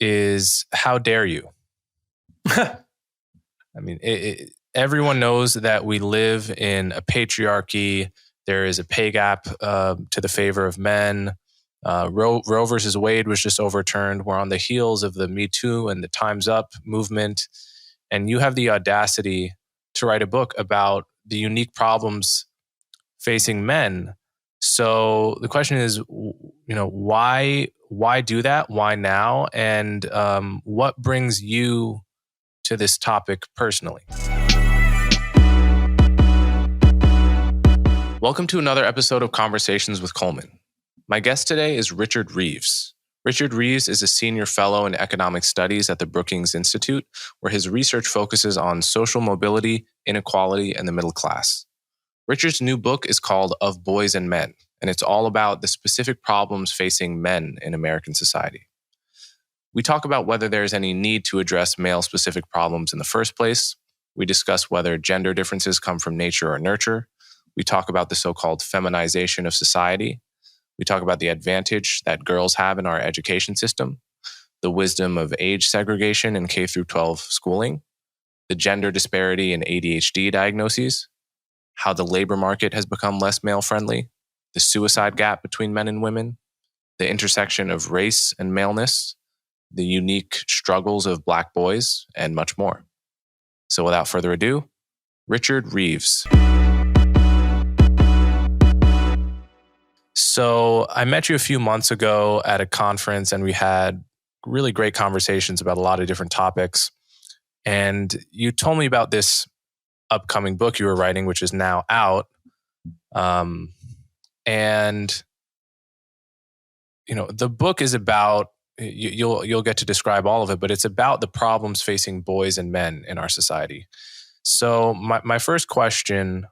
is how dare you? I mean, everyone knows that we live in a patriarchy. There is a pay gap to the favor of men. Roe versus Wade was just overturned. We're on the heels of the Me Too and the Time's Up movement. And you have the audacity to write a book about the unique problems facing men. So the question is, why do that? Why now? And what brings you to this topic personally? Welcome to another episode of Conversations with Coleman. My guest today is Richard Reeves. Richard Reeves is a senior fellow in economic studies at the Brookings Institute, where his research focuses on social mobility, inequality, and the middle class. Richard's new book is called Of Boys and Men, and it's all about the specific problems facing men in American society. We talk about whether there's any need to address male-specific problems in the first place. We discuss whether gender differences come from nature or nurture. We talk about the so-called feminization of society. We talk about the advantage that girls have in our education system, the wisdom of age segregation in K-12 schooling, the gender disparity in ADHD diagnoses, how the labor market has become less male-friendly, the suicide gap between men and women, the intersection of race and maleness, the unique struggles of Black boys, and much more. So without further ado, Richard Reeves. So I met you a few months ago at a conference, and we had really great conversations about a lot of different topics. And you told me about this upcoming book you were writing, which is now out. And the book is about, you'll get to describe all of it, but it's about the problems facing boys and men in our society. So my first question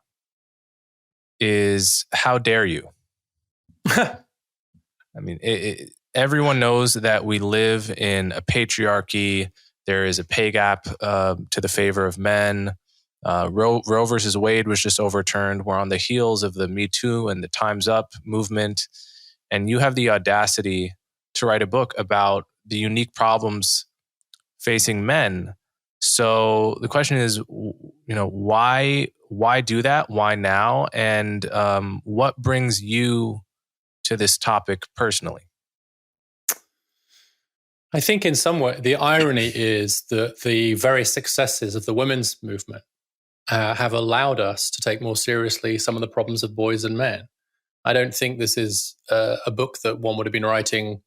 is, how dare you? I mean, everyone knows that we live in a patriarchy. There is a pay gap to the favor of men. Roe versus Wade was just overturned. We're on the heels of the Me Too and the Time's Up movement. And you have the audacity to write a book about the unique problems facing men. So the question is, why do that? Why now? And what brings you to this topic personally? I think in some way, the irony is that the very successes of the women's movement have allowed us to take more seriously some of the problems of boys and men. I don't think this is a book that one would have been writing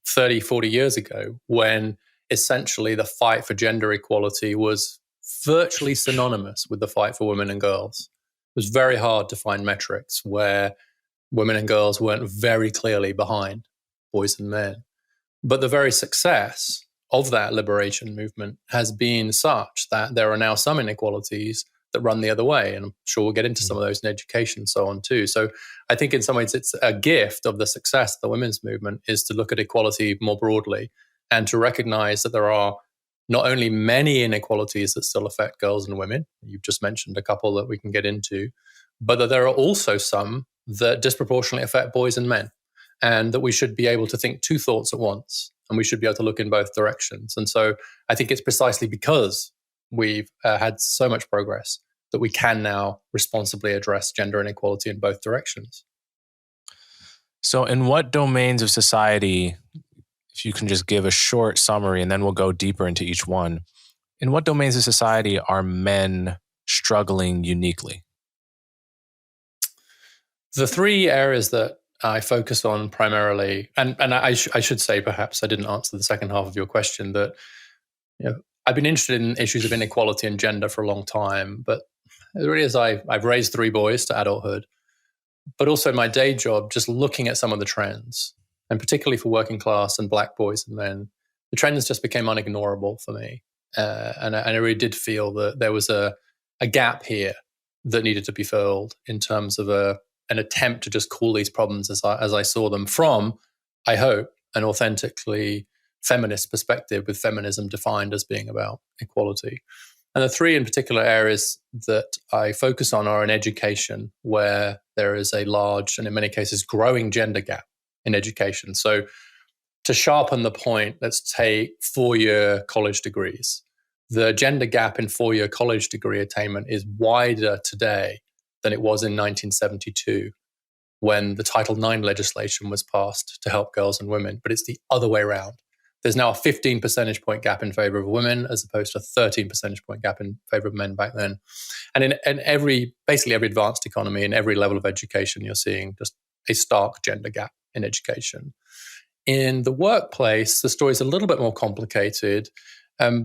30, 40 years ago, when essentially the fight for gender equality was virtually synonymous with the fight for women and girls. It was very hard to find metrics where women and girls weren't very clearly behind boys and men. But the very success of that liberation movement has been such that there are now some inequalities that run the other way. And I'm sure we'll get into some of those in education and so on too. So I think in some ways it's a gift of the success of the women's movement is to look at equality more broadly and to recognize that there are not only many inequalities that still affect girls and women, you've just mentioned a couple that we can get into, but that there are also some that disproportionately affect boys and men, and that we should be able to think two thoughts at once, and we should be able to look in both directions. And so I think it's precisely because we've had so much progress that we can now responsibly address gender inequality in both directions. So in what domains of society, if you can just give a short summary and then we'll go deeper into each one, in what domains of society are men struggling uniquely? The three areas that I focus on primarily, and I should say, perhaps I didn't answer the second half of your question, that I've been interested in issues of inequality and gender for a long time, but it really is I've raised 3 boys to adulthood, but also my day job, just looking at some of the trends, and particularly for working class and Black boys and men, the trends just became unignorable for me. And I really did feel that there was a gap here that needed to be filled in terms of an attempt to just call these problems as I saw them from, I hope, an authentically feminist perspective, with feminism defined as being about equality. And the 3 in particular areas that I focus on are in education, where there is a large and in many cases growing gender gap in education. So to sharpen the point, let's take 4-year college degrees. The gender gap in 4-year college degree attainment is wider today than it was in 1972 when the Title IX legislation was passed to help girls and women, but it's the other way around. There's now a 15 percentage point gap in favor of women as opposed to a 13 percentage point gap in favor of men back then. And in basically every advanced economy, in every level of education, you're seeing just a stark gender gap in education. In the workplace, the story is a little bit more complicated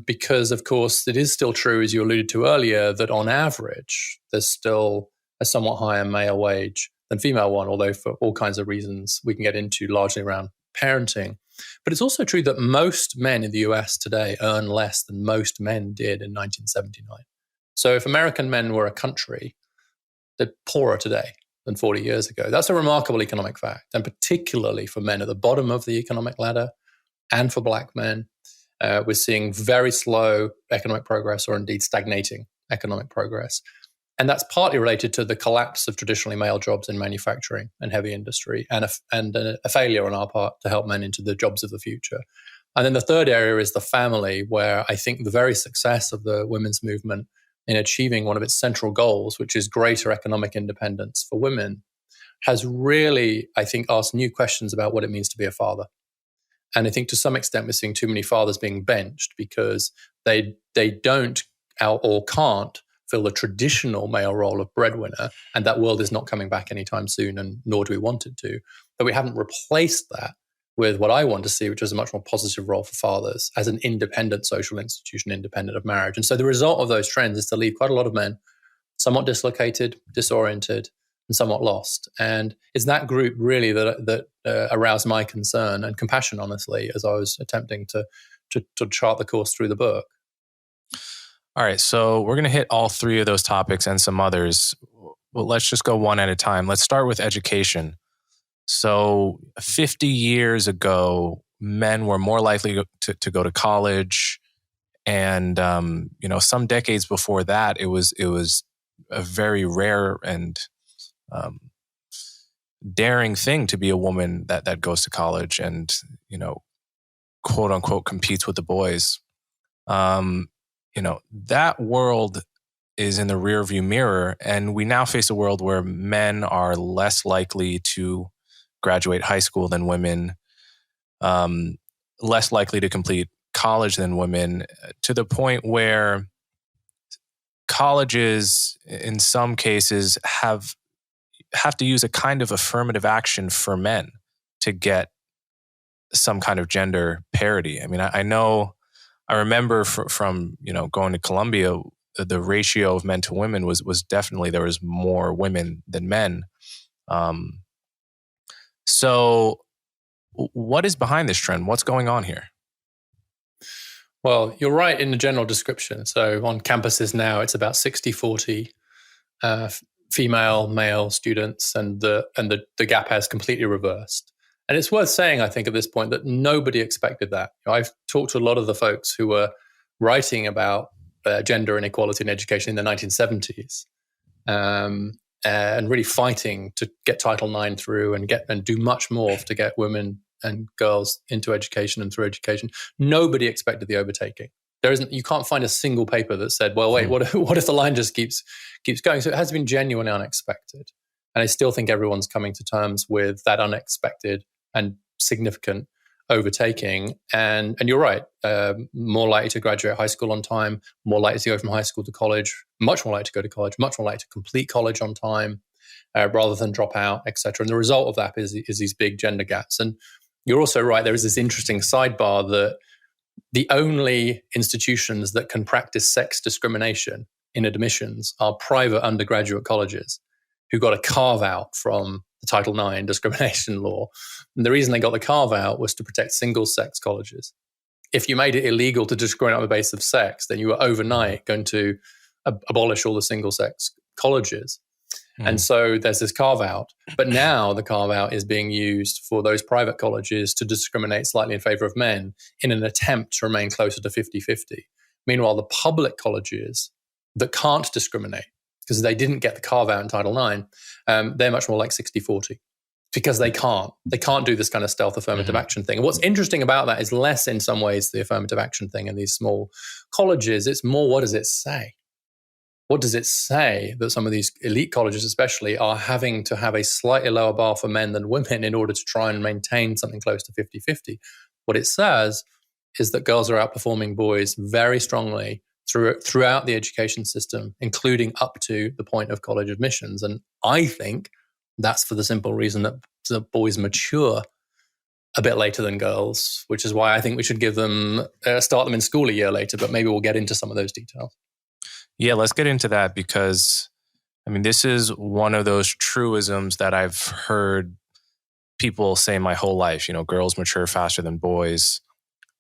because, of course, it is still true, as you alluded to earlier, that on average, there's still a somewhat higher male wage than female one, although for all kinds of reasons we can get into, largely around parenting. But it's also true that most men in the US today earn less than most men did in 1979. So if American men were a country, they're poorer today than 40 years ago. That's a remarkable economic fact, and particularly for men at the bottom of the economic ladder and for black men. We're seeing very slow economic progress, or indeed stagnating economic progress. And that's partly related to the collapse of traditionally male jobs in manufacturing and heavy industry, and a failure on our part to help men into the jobs of the future. And then the third area is the family, where I think the very success of the women's movement in achieving one of its central goals, which is greater economic independence for women, has really, I think, asked new questions about what it means to be a father. And I think to some extent we're seeing too many fathers being benched because they don't or can't fill the traditional male role of breadwinner, and that world is not coming back anytime soon, and nor do we want it to. But we haven't replaced that with what I want to see, which is a much more positive role for fathers as an independent social institution, independent of marriage. And so the result of those trends is to leave quite a lot of men somewhat disoriented, and somewhat lost. And it's that group really that aroused my concern and compassion, honestly, as I was attempting to chart the course through the book. All right, so we're going to hit all three of those topics and some others. Well, let's just go one at a time. Let's start with education. So 50 years ago, men were more likely to go to college. And, some decades before that, it was a very rare and daring thing to be a woman that goes to college and, quote unquote, competes with the boys. That world is in the rearview mirror, and we now face a world where men are less likely to graduate high school than women, less likely to complete college than women, to the point where colleges, in some cases, have to use a kind of affirmative action for men to get some kind of gender parity. I mean, I remember from going to Columbia, the ratio of men to women was definitely, there was more women than men. So what is behind this trend? What's going on here? Well, you're right in the general description. So on campuses now, it's about 60-40 female, male students, and the gap has completely reversed. And it's worth saying, I think, at this point, that nobody expected that. I've talked to a lot of the folks who were writing about gender inequality in education in the 1970s, and really fighting to get Title IX through and do much more to get women and girls into education and through education. Nobody expected the overtaking. You can't find a single paper that said, well, wait, what if the line just keeps going? So it has been genuinely unexpected. And I still think everyone's coming to terms with that unexpected and significant overtaking. And you're right, more likely to graduate high school on time, more likely to go from high school to college, much more likely to go to college, much more likely to complete college on time, rather than drop out, etc. And the result of that is these big gender gaps. And you're also right, there is this interesting sidebar that the only institutions that can practice sex discrimination in admissions are private undergraduate colleges who got a carve out from the Title IX discrimination law. And the reason they got the carve out was to protect single sex colleges. If you made it illegal to discriminate on the basis of sex, then you were overnight going to abolish all the single sex colleges. And so there's this carve out. But now the carve out is being used for those private colleges to discriminate slightly in favor of men in an attempt to remain closer to 50-50. Meanwhile, the public colleges that can't discriminate because they didn't get the carve out in Title IX, they're much more like 60-40. because they can't do this kind of stealth affirmative action thing. And what's interesting about that is less in some ways the affirmative action thing in these small colleges. It's more, what does it say? What does it say that some of these elite colleges especially are having to have a slightly lower bar for men than women in order to try and maintain something close to 50-50? What it says is that girls are outperforming boys very strongly throughout the education system, including up to the point of college admissions. And I think that's for the simple reason that the boys mature a bit later than girls, which is why I think we should give them start them in school a year later. But maybe we'll get into some of those details. Yeah, let's get into that, because I mean, this is one of those truisms that I've heard people say my whole life. Girls mature faster than boys.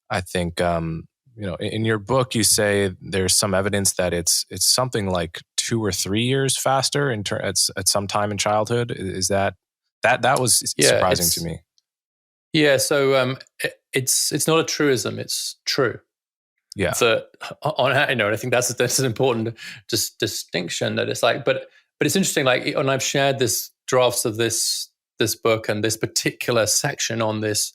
I think in your book you say there's some evidence that it's something like 2 or 3 years faster at some time in childhood. Is that was surprising to me? Yeah, so it's not a truism; it's true. Yeah. So and I think that's an important distinction. That it's like, but it's interesting. Like, and I've shared this drafts of this book and this particular section on this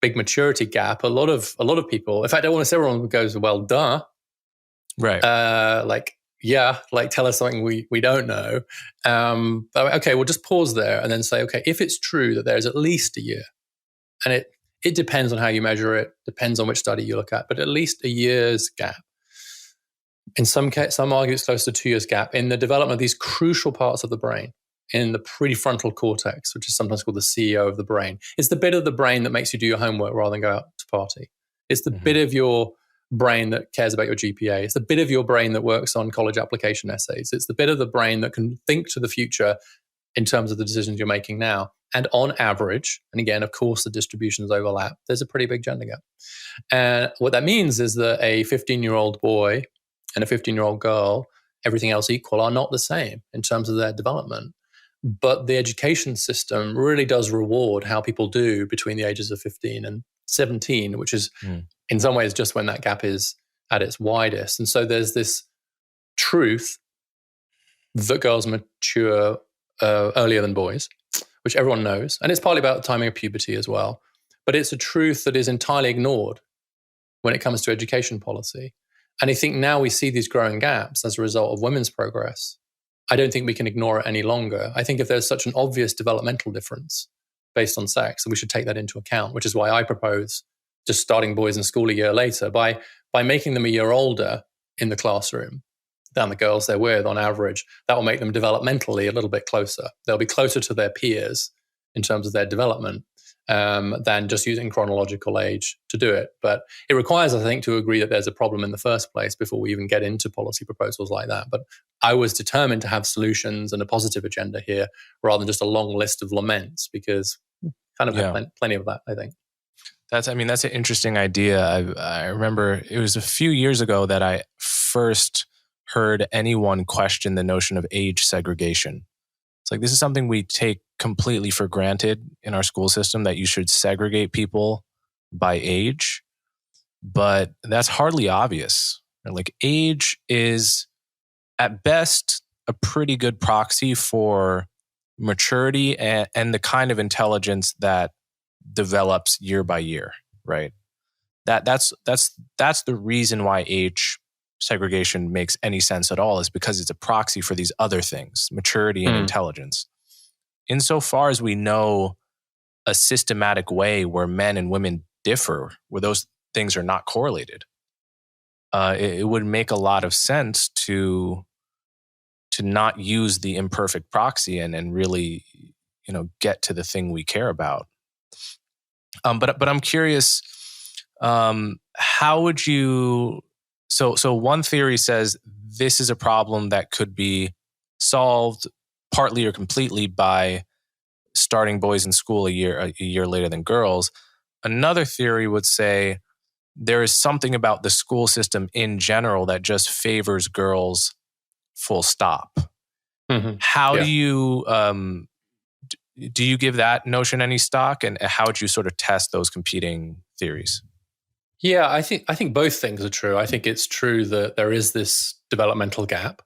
big maturity gap. A lot of people, in fact, I want to say everyone goes, well, duh, right? Tell us something we don't know. Okay, we'll just pause there and then say, okay, if it's true that there's at least a year, and it depends on how you measure it, depends on which study you look at, but at least a year's gap. In some argue it's close to 2 years gap in the development of these crucial parts of the brain, in the prefrontal cortex, which is sometimes called the CEO of the brain. It's the bit of the brain that makes you do your homework rather than go out to party. It's the bit of your brain that cares about your GPA. It's the bit of your brain that works on college application essays. It's the bit of the brain that can think to the future in terms of the decisions you're making now. And on average, and again, of course, the distributions overlap, there's a pretty big gender gap. And what that means is that a 15-year-old boy and a 15-year-old girl, everything else equal, are not the same in terms of their development. But the education system really does reward how people do between the ages of 15 and 17, which is in some ways just when that gap is at its widest. And so there's this truth that girls mature earlier than boys, which everyone knows. And it's partly about the timing of puberty as well. But it's a truth that is entirely ignored when it comes to education policy. And I think now we see these growing gaps as a result of women's progress. I don't think we can ignore it any longer. I think if there's such an obvious developmental difference based on sex, we should take that into account, which is why I propose just starting boys in school a year later by making them a year older in the classroom than the girls they're with on average. That will make them developmentally a little bit closer. They'll be closer to their peers in terms of their development than just using chronological age to do it. But it requires, I think, to agree that there's a problem in the first place before we even get into policy proposals like that. But I was determined to have solutions and a positive agenda here rather than just a long list of laments, because kind of have plenty of that, I think. That's an interesting idea. I remember it was a few years ago that I first heard anyone question the notion of age segregation. It's like, this is something we take completely for granted in our school system, that you should segregate people by age, but that's hardly obvious. Like, age is at best a pretty good proxy for maturity and the kind of intelligence that develops year by year, right? That's the reason why age segregation makes any sense at all, is because it's a proxy for these other things, maturity and intelligence. Insofar as we know a systematic way where men and women differ, where those things are not correlated, it would make a lot of sense to not use the imperfect proxy and really, get to the thing we care about. But I'm curious, how would you? So one theory says this is a problem that could be solved partly or completely by starting boys in school a year later than girls. Another theory would say there is something about the school system in general that just favors girls, full stop. How do you give that notion any stock, and how would you sort of test those competing theories? Yeah, I think both things are true. I think it's true that there is this developmental gap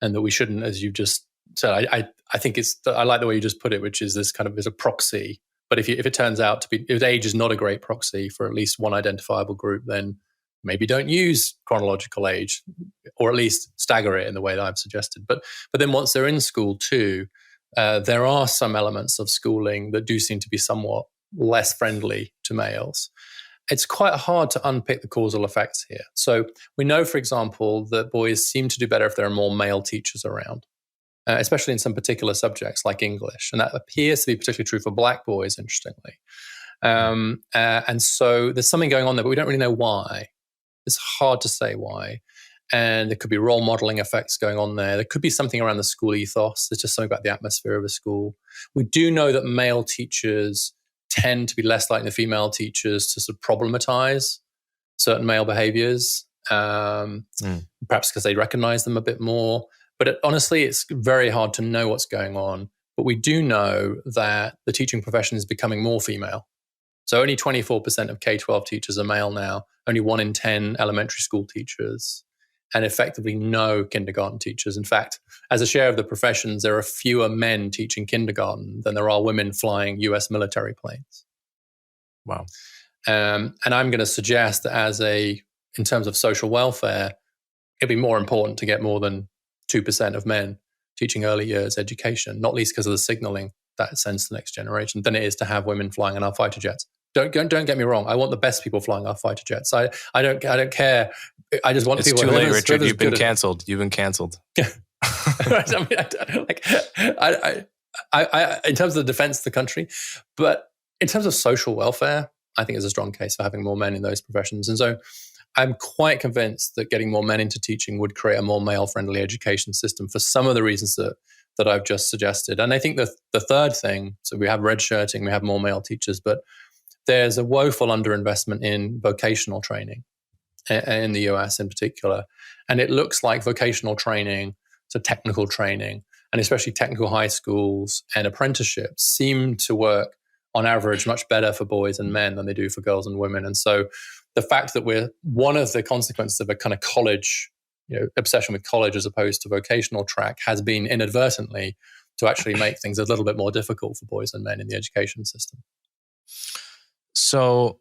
and that we shouldn't, as you just said, I I think I like the way you just put it, which is this kind of is a proxy. But if it turns out to be, if age is not a great proxy for at least one identifiable group, then maybe don't use chronological age, or at least stagger it in the way that I've suggested. But then once they're in school too, there are some elements of schooling that do seem to be somewhat less friendly to males. It's quite hard to unpick the causal effects here. So we know, for example, that boys seem to do better if there are more male teachers around, especially in some particular subjects like English. And that appears to be particularly true for black boys, interestingly. And so there's something going on there, but we don't really know why. It's hard to say why. And there could be role modeling effects going on there. There could be something around the school ethos. There's just something about the atmosphere of a school. We do know that male teachers tend to be less likely than female teachers to sort of problematize certain male behaviors, perhaps because they recognize them a bit more. But honestly, it's very hard to know what's going on. But we do know that the teaching profession is becoming more female. So only 24% of K-12 teachers are male now, only 1 in 10 elementary school teachers, and effectively no kindergarten teachers. In fact, as a share of the professions, there are fewer men teaching kindergarten than there are women flying US military planes. Wow. And I'm going to suggest that in terms of social welfare, it'd be more important to get more than 2% of men teaching early years education, not least because of the signaling that sends to the next generation, than it is to have women flying in our fighter jets. Don't get me wrong. I want the best people flying our fighter jets. I don't care. I just want it's people. It's too late, Richard. You've been cancelled. You've been cancelled. I in terms of the defense of the country, but in terms of social welfare, I think there's a strong case for having more men in those professions. And so I'm quite convinced that getting more men into teaching would create a more male-friendly education system for some of the reasons that I've just suggested. And I think the third thing, so we have redshirting, we have more male teachers, but there's a woeful underinvestment in vocational training in the US in particular. And it looks like vocational training, so technical training, and especially technical high schools and apprenticeships seem to work on average much better for boys and men than they do for girls and women. And so the fact that we're one of the consequences of a kind of college, obsession with college as opposed to vocational track has been inadvertently to actually make things a little bit more difficult for boys and men in the education system. So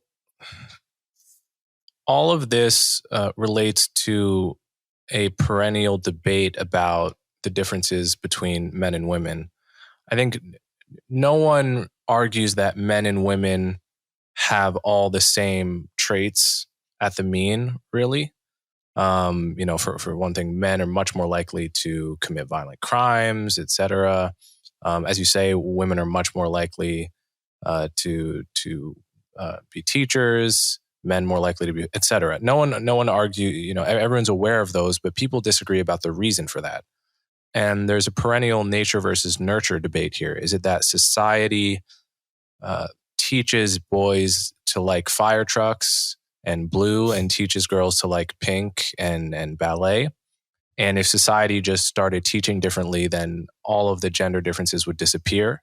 all of this relates to a perennial debate about the differences between men and women. I think no one argues that men and women have all the same traits at the mean, really. For one thing, men are much more likely to commit violent crimes, etc. As you say, women are much more likely to be teachers, men more likely to be, etc. No one argue, everyone's aware of those, but people disagree about the reason for that. And there's a perennial nature versus nurture debate here. Is it that society teaches boys to like fire trucks and blue and teaches girls to like pink and ballet? And if society just started teaching differently, then all of the gender differences would disappear?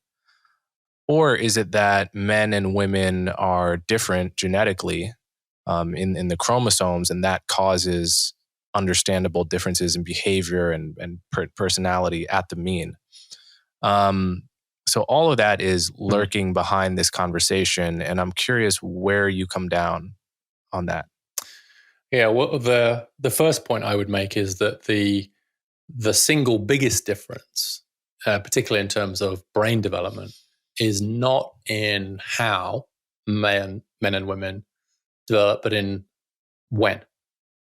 Or is it that men and women are different genetically in the chromosomes, and that causes understandable differences in behavior and personality at the mean? So all of that is lurking behind this conversation, and I'm curious where you come down on that. Yeah, well, the first point I would make is that the single biggest difference, particularly in terms of brain development, is not in how men and women develop, but in when.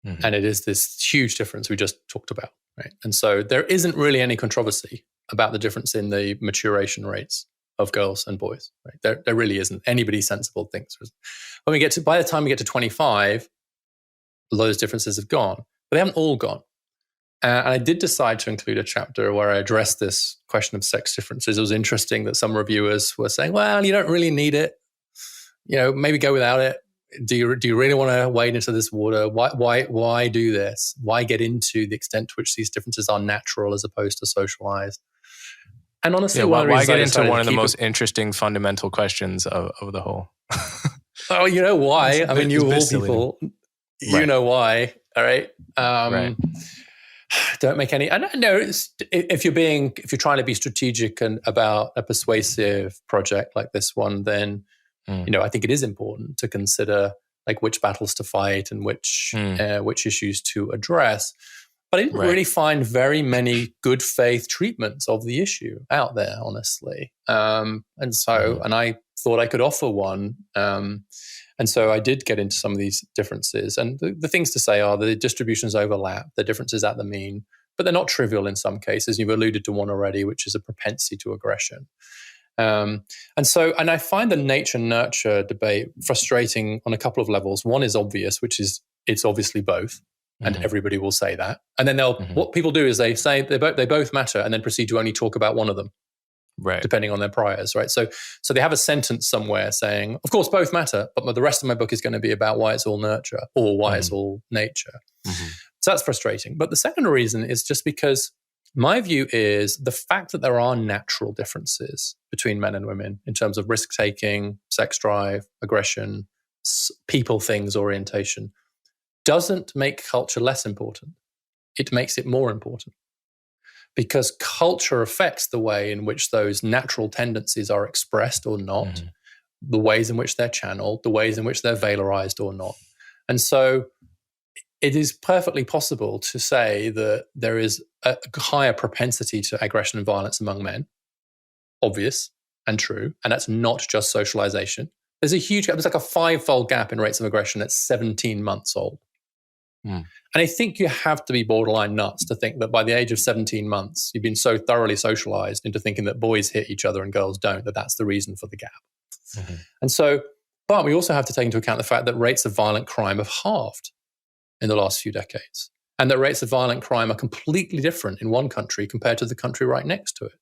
Mm-hmm. And it is this huge difference we just talked about, right? And so there isn't really any controversy about the difference in the maturation rates of girls and boys, right? There really isn't. Anybody sensible thinks. By the time we get to 25, those differences have gone, but they haven't all gone. And I did decide to include a chapter where I addressed this question of sex differences. It was interesting that some reviewers were saying, well, you don't really need it. Maybe go without it. Do you really want to wade into this water? Why do this? Why get into the extent to which these differences are natural as opposed to socialized? And honestly, why get into one of the most interesting fundamental questions of the whole? Oh, you know why? I mean, you all people, you know why. All right. Right. Don't make any. And no, if you're trying to be strategic and about a persuasive project like this one, then I think it is important to consider like which battles to fight and which issues to address. But I didn't really find very many good faith treatments of the issue out there, honestly. And I thought I could offer one. And so I did get into some of these differences. And the things to say are the distributions overlap, the differences at the mean, but they're not trivial in some cases. You've alluded to one already, which is a propensity to aggression. And I find the nature-nurture debate frustrating on a couple of levels. One is obvious, which is it's obviously both. And everybody will say that. And then what people do is they say they both matter and then proceed to only talk about one of them. Right. Depending on their priors, right? So they have a sentence somewhere saying, of course, both matter, but the rest of my book is going to be about why it's all nurture or why it's all nature. So that's frustrating. But the second reason is just because my view is the fact that there are natural differences between men and women in terms of risk-taking, sex drive, aggression, people, things, orientation, doesn't make culture less important. It makes it more important. Because culture affects the way in which those natural tendencies are expressed or not, the ways in which they're channeled, the ways in which they're valorized or not. And so it is perfectly possible to say that there is a higher propensity to aggression and violence among men, obvious and true, and that's not just socialization. There's a huge gap. There's like a 5-fold gap in rates of aggression at 17 months old. And I think you have to be borderline nuts to think that by the age of 17 months, you've been so thoroughly socialized into thinking that boys hit each other and girls don't, that that's the reason for the gap. And so, but we also have to take into account the fact that rates of violent crime have halved in the last few decades. And that rates of violent crime are completely different in one country compared to the country right next to it.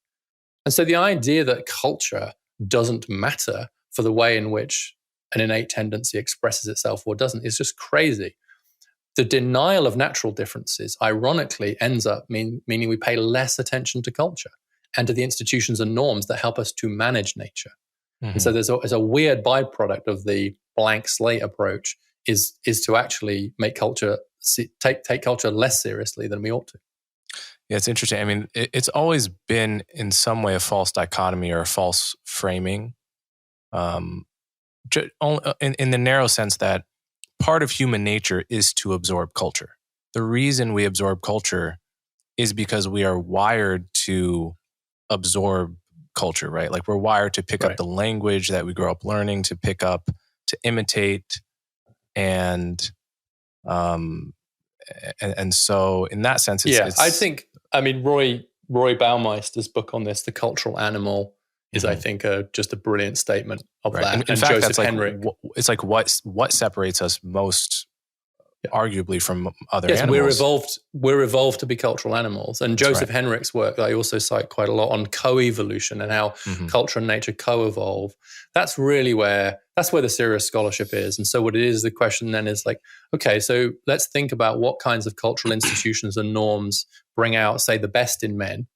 And so the idea that culture doesn't matter for the way in which an innate tendency expresses itself or doesn't is just crazy. The denial of natural differences, ironically, ends up meaning we pay less attention to culture and to the institutions and norms that help us to manage nature. And so there's a weird byproduct of the blank slate approach is to actually make culture, take culture less seriously than we ought to. Yeah, it's interesting. I mean, it's always been in some way a false dichotomy or a false framing, in the narrow sense that part of human nature is to absorb culture. The reason we absorb culture is because we are wired to absorb culture, right? Like we're wired to pick up the language that we grow up learning, to pick up, to imitate, and so in that sense, it's I think, I mean, Roy Baumeister's book on this, The Cultural Animal, is I think just a brilliant statement of that. In fact, Joseph that's like Henrich. It's like what separates us most, arguably, from other animals. We're evolved to be cultural animals. And Joseph Henrich's work that I also cite quite a lot on co-evolution and how culture and nature co-evolve. That's really where the serious scholarship is. And so what it is, the question then is like, okay, so let's think about what kinds of cultural institutions and norms bring out, say, the best in men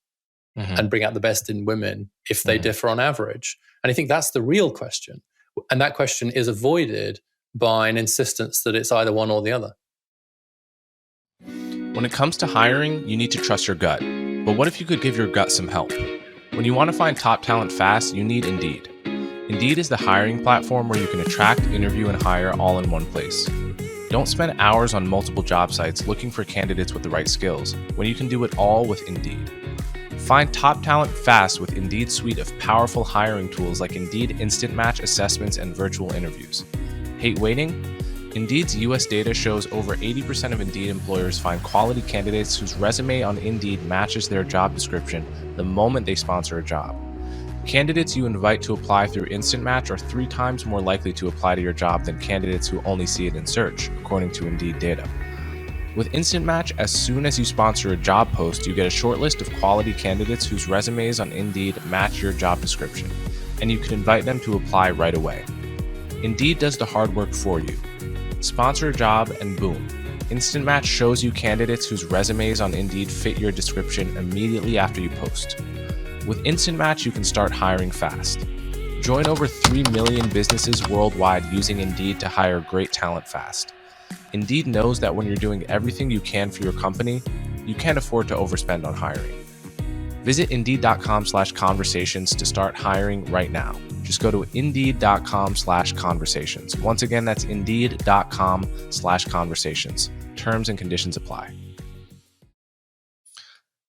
and bring out the best in women if they differ on average. And I think that's the real question. And that question is avoided by an insistence that it's either one or the other. When it comes to hiring, you need to trust your gut. But what if you could give your gut some help? When you want to find top talent fast, you need Indeed. Indeed is the hiring platform where you can attract, interview, and hire all in one place. Don't spend hours on multiple job sites looking for candidates with the right skills when you can do it all with Indeed. Find top talent fast with Indeed's suite of powerful hiring tools like Indeed Instant Match assessments and virtual interviews. Hate waiting? Indeed's US data shows over 80% of Indeed employers find quality candidates whose resume on Indeed matches their job description the moment they sponsor a job. Candidates you invite to apply through Instant Match are 3 times more likely to apply to your job than candidates who only see it in search, according to Indeed data. With Instant Match, as soon as you sponsor a job post, you get a short list of quality candidates whose resumes on Indeed match your job description, and you can invite them to apply right away. Indeed does the hard work for you. Sponsor a job and boom, Instant Match shows you candidates whose resumes on Indeed fit your description immediately after you post. With Instant Match, you can start hiring fast. Join over 3 million businesses worldwide using Indeed to hire great talent fast. Indeed knows that when you're doing everything you can for your company, you can't afford to overspend on hiring. Visit Indeed.com/conversations to start hiring right now. Just go to Indeed.com/conversations. Once again, that's Indeed.com/conversations. Terms and conditions apply.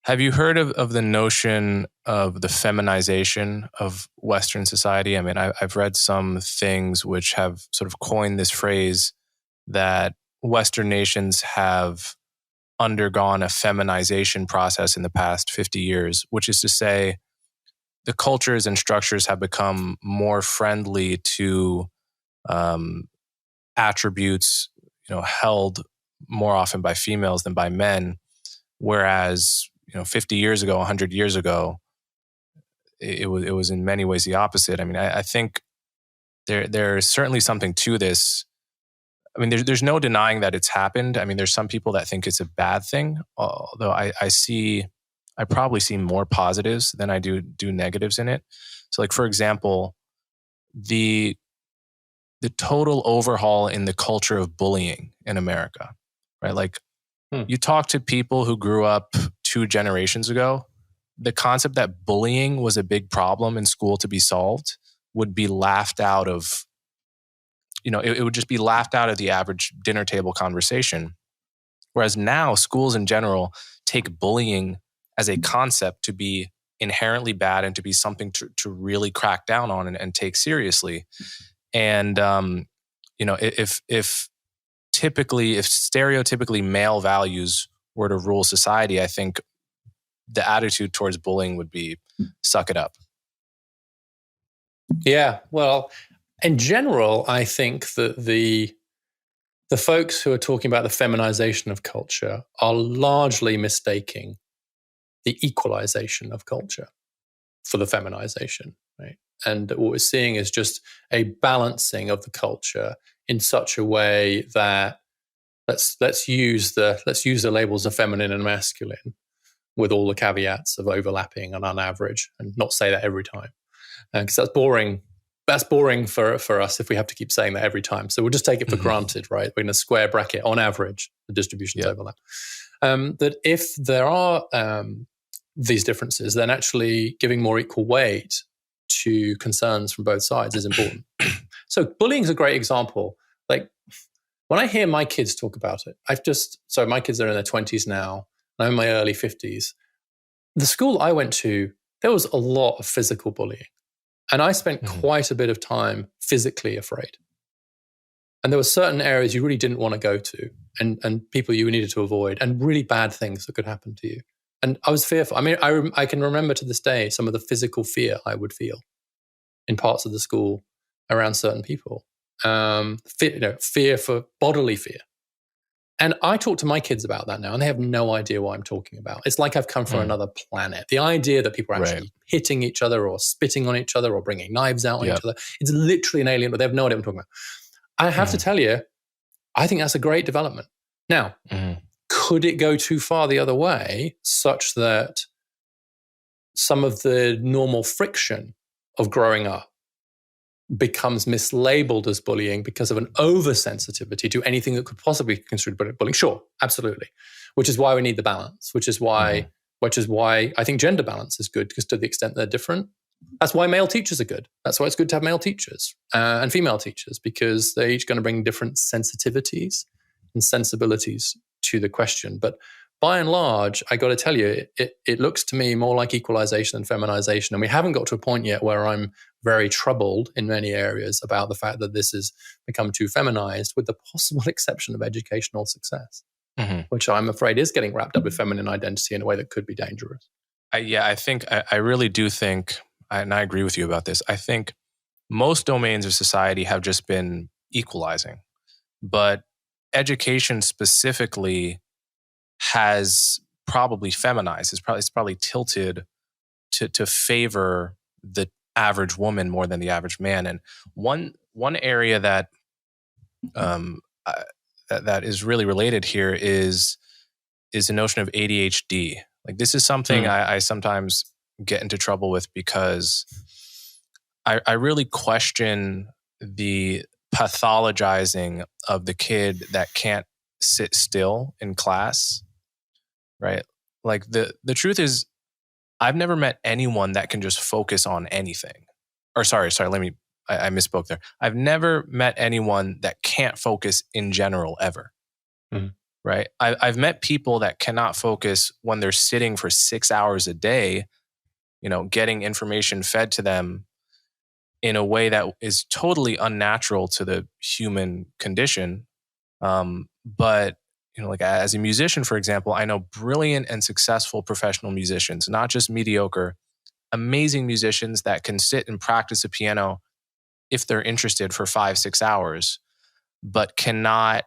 Have you heard of the notion of the feminization of Western society? I mean, I've read some things which have sort of coined this phrase that Western nations have undergone a feminization process in the past 50 years, which is to say the cultures and structures have become more friendly to attributes, held more often by females than by men. Whereas, 50 years ago, 100 years ago, it was in many ways the opposite. I mean, I think there's certainly something to this. I mean, there's no denying that it's happened. I mean, there's some people that think it's a bad thing, although I probably see more positives than I do negatives in it. So, like, for example, the total overhaul in the culture of bullying in America, right? Like, you talk to people who grew up 2 generations ago, the concept that bullying was a big problem in school to be solved would be laughed out of, it would just be laughed out of the average dinner table conversation. Whereas now schools in general take bullying as a concept to be inherently bad and to be something to really crack down on and take seriously. And, if stereotypically male values were to rule society, I think the attitude towards bullying would be suck it up. Yeah, well, in general, I think that the folks who are talking about the feminization of culture are largely mistaking the equalization of culture for the feminization, right? And what we're seeing is just a balancing of the culture in such a way that let's use the labels of feminine and masculine with all the caveats of overlapping and on average, and not say that every time, because that's boring. That's boring for us if we have to keep saying that every time. So we'll just take it for granted, right? We're in a square bracket on average, the distributions overlap. That if there are these differences, then actually giving more equal weight to concerns from both sides is important. So bullying is a great example. Like, when I hear my kids talk about it, so my kids are in their 20s now, and I'm in my early 50s. The school I went to, there was a lot of physical bullying. And I spent quite a bit of time physically afraid. And there were certain areas you really didn't want to go to and people you needed to avoid and really bad things that could happen to you. And I was fearful. I mean, I can remember to this day some of the physical fear I would feel in parts of the school around certain people. Fear for bodily fear. And I talk to my kids about that now, and they have no idea what I'm talking about. It's like I've come from another planet. The idea that people are actually hitting each other or spitting on each other or bringing knives out on each other, it's literally an alien, but they have no idea what I'm talking about. I have to tell you, I think that's a great development. Now, could it go too far the other way, such that some of the normal friction of growing up becomes mislabeled as bullying because of an oversensitivity to anything that could possibly be considered bullying? Sure, absolutely. Which is why we need the balance. Which is why I think gender balance is good, because to the extent they're different, that's why male teachers are good. That's why it's good to have male teachers and female teachers, because they're each going to bring different sensitivities and sensibilities to the question. But by and large, I got to tell you, it looks to me more like equalization than feminization. And we haven't got to a point yet where I'm very troubled in many areas about the fact that this has become too feminized, with the possible exception of educational success, which I'm afraid is getting wrapped up with feminine identity in a way that could be dangerous. I really do think, and I agree with you about this, I think most domains of society have just been equalizing. But education specifically has probably feminized. It's probably tilted to favor the average woman more than the average man. And one area that that is really related here is the notion of ADHD. Like, this is something I sometimes get into trouble with, because I really question the pathologizing of the kid that can't sit still in class, right? Like the truth is, I've never met anyone that can just focus on anything. Or sorry, I misspoke there. I've never met anyone that can't focus in general ever. Mhm. Right? I've met people that cannot focus when they're sitting for 6 hours a day, getting information fed to them in a way that is totally unnatural to the human condition. But like as a musician, for example, I know brilliant and successful professional musicians, not just mediocre, amazing musicians that can sit and practice a piano if they're interested for 5-6 hours, but cannot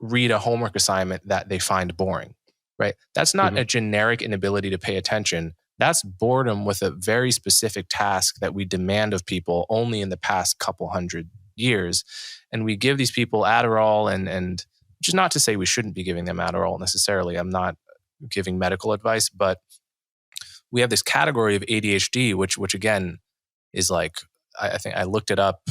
read a homework assignment that they find boring, right? That's not a generic inability to pay attention. That's boredom with a very specific task that we demand of people only in the past couple hundred years. And we give these people Adderall and which is not to say we shouldn't be giving them Adderall necessarily. I'm not giving medical advice, but we have this category of ADHD, which again is like, I think I looked it up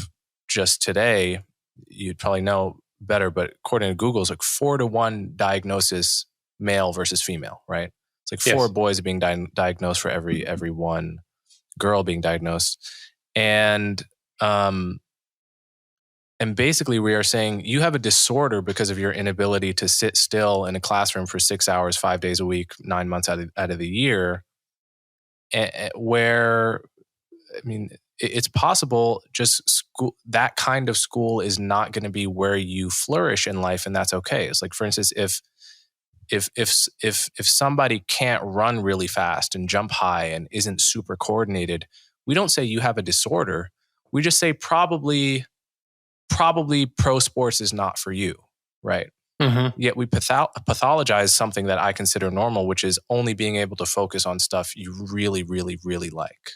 just today. You'd probably know better, but according to Google, it's like 4-to-1 diagnosis, male versus female, right? It's like 4 boys being diagnosed for every one girl being diagnosed. And basically we are saying you have a disorder because of your inability to sit still in a classroom for 6 hours, 5 days a week, 9 months out of the year, where, I mean, it's possible just school, that kind of school is not going to be where you flourish in life, and that's okay. It's like, for instance, if somebody can't run really fast and jump high and isn't super coordinated, we don't say you have a disorder. We just say probably pro sports is not for you, right? Mm-hmm. Yet we pathologize something that I consider normal, which is only being able to focus on stuff you really, really, really like.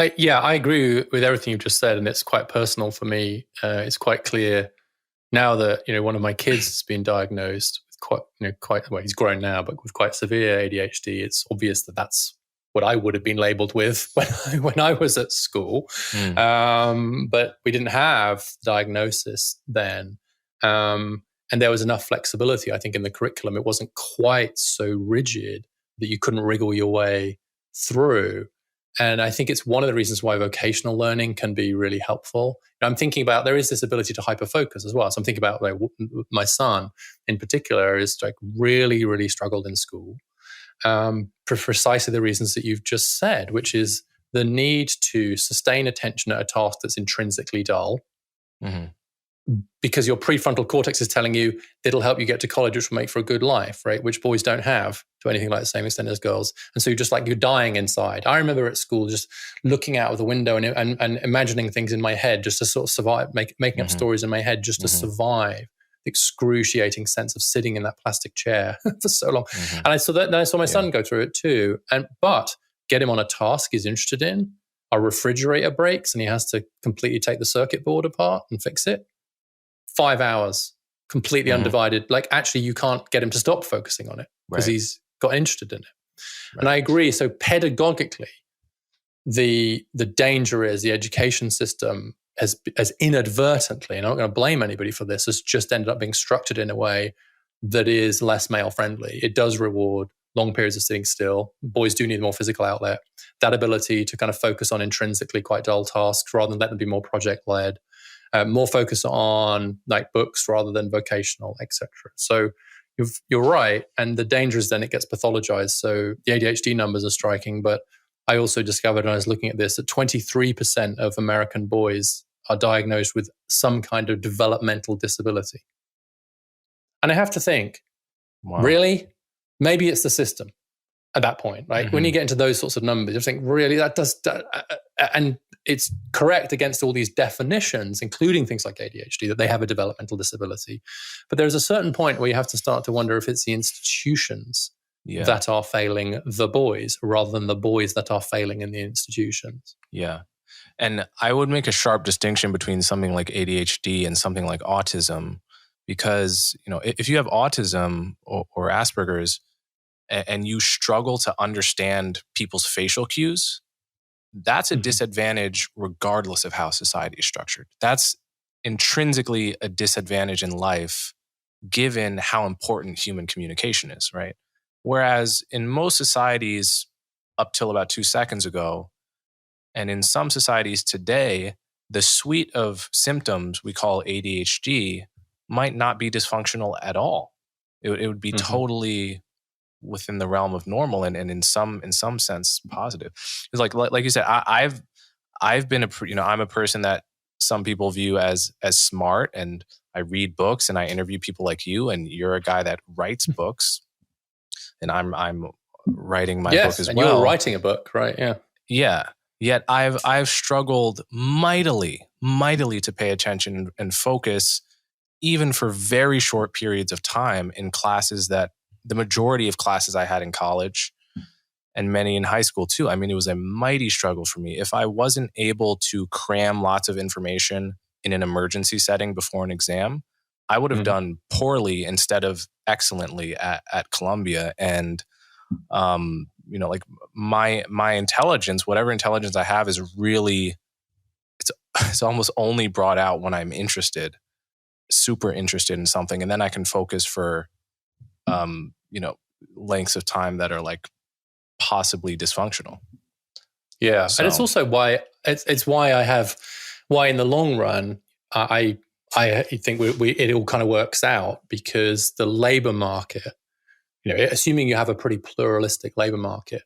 I agree with everything you've just said, and it's quite personal for me. It's quite clear now that one of my kids has been diagnosed with quite well, he's grown now, but with quite severe ADHD. It's obvious that that's what I would have been labelled with when I was at school, but we didn't have diagnosis then, and there was enough flexibility, I think, in the curriculum. It wasn't quite so rigid that you couldn't wriggle your way through. And I think it's one of the reasons why vocational learning can be really helpful. I'm thinking about, there is this ability to hyperfocus as well. So I'm thinking about my son in particular is like really, really struggled in school for precisely the reasons that you've just said, which is the need to sustain attention at a task that's intrinsically dull. Mm-hmm. Because your prefrontal cortex is telling you it'll help you get to college, which will make for a good life, right? Which boys don't have to anything like the same extent as girls. And so you're dying inside. I remember at school just looking out of the window and imagining things in my head just to sort of survive, making up stories in my head just to survive the excruciating sense of sitting in that plastic chair for so long. And I saw my son go through it too. But get him on a task he's interested in. Our refrigerator breaks and he has to completely take the circuit board apart and fix it. 5 hours, completely undivided. Like, actually, you can't get him to stop focusing on it because he's got interested in it. Right. And I agree. So pedagogically, the danger is the education system has inadvertently, and I'm not going to blame anybody for this, has just ended up being structured in a way that is less male friendly. It does reward long periods of sitting still. Boys do need more physical outlet. That ability to kind of focus on intrinsically quite dull tasks rather than let them be more project led. More focus on like books rather than vocational, etc. So you're right, and the danger is then it gets pathologized. So the ADHD numbers are striking, but I also discovered when I was looking at this that 23% of American boys are diagnosed with some kind of developmental disability. And I have to think, really? Maybe it's the system at that point, right? When you get into those sorts of numbers, you think, really, that does, and it's correct against all these definitions, including things like ADHD, that they have a developmental disability. But there's a certain point where you have to start to wonder if it's the institutions that are failing the boys rather than the boys that are failing in the institutions. Yeah. And I would make a sharp distinction between something like ADHD and something like autism, because, if you have autism or Asperger's and you struggle to understand people's facial cues, that's a disadvantage regardless of how society is structured. That's intrinsically a disadvantage in life given how important human communication is, right? Whereas in most societies up till about 2 seconds ago, and in some societies today, the suite of symptoms we call ADHD might not be dysfunctional at all. It would be totally within the realm of normal and in some sense positive. It's like you said, I've been I'm a person that some people view as smart, and I read books and I interview people like you, and you're a guy that writes books, and I'm writing my book as and well. You're writing a book, right? Yeah. Yeah. Yet I've struggled mightily to pay attention and focus, even for very short periods of time in classes that the majority of classes I had in college and many in high school too. I mean, it was a mighty struggle for me. If I wasn't able to cram lots of information in an emergency setting before an exam, I would have done poorly instead of excellently at Columbia. And, like my intelligence, whatever intelligence I have, is really, it's almost only brought out when I'm super interested in something. And then I can focus for, lengths of time that are like possibly dysfunctional. Yeah. So. And it's also why why in the long run, I think it all kind of works out, because the labor market, assuming you have a pretty pluralistic labor market,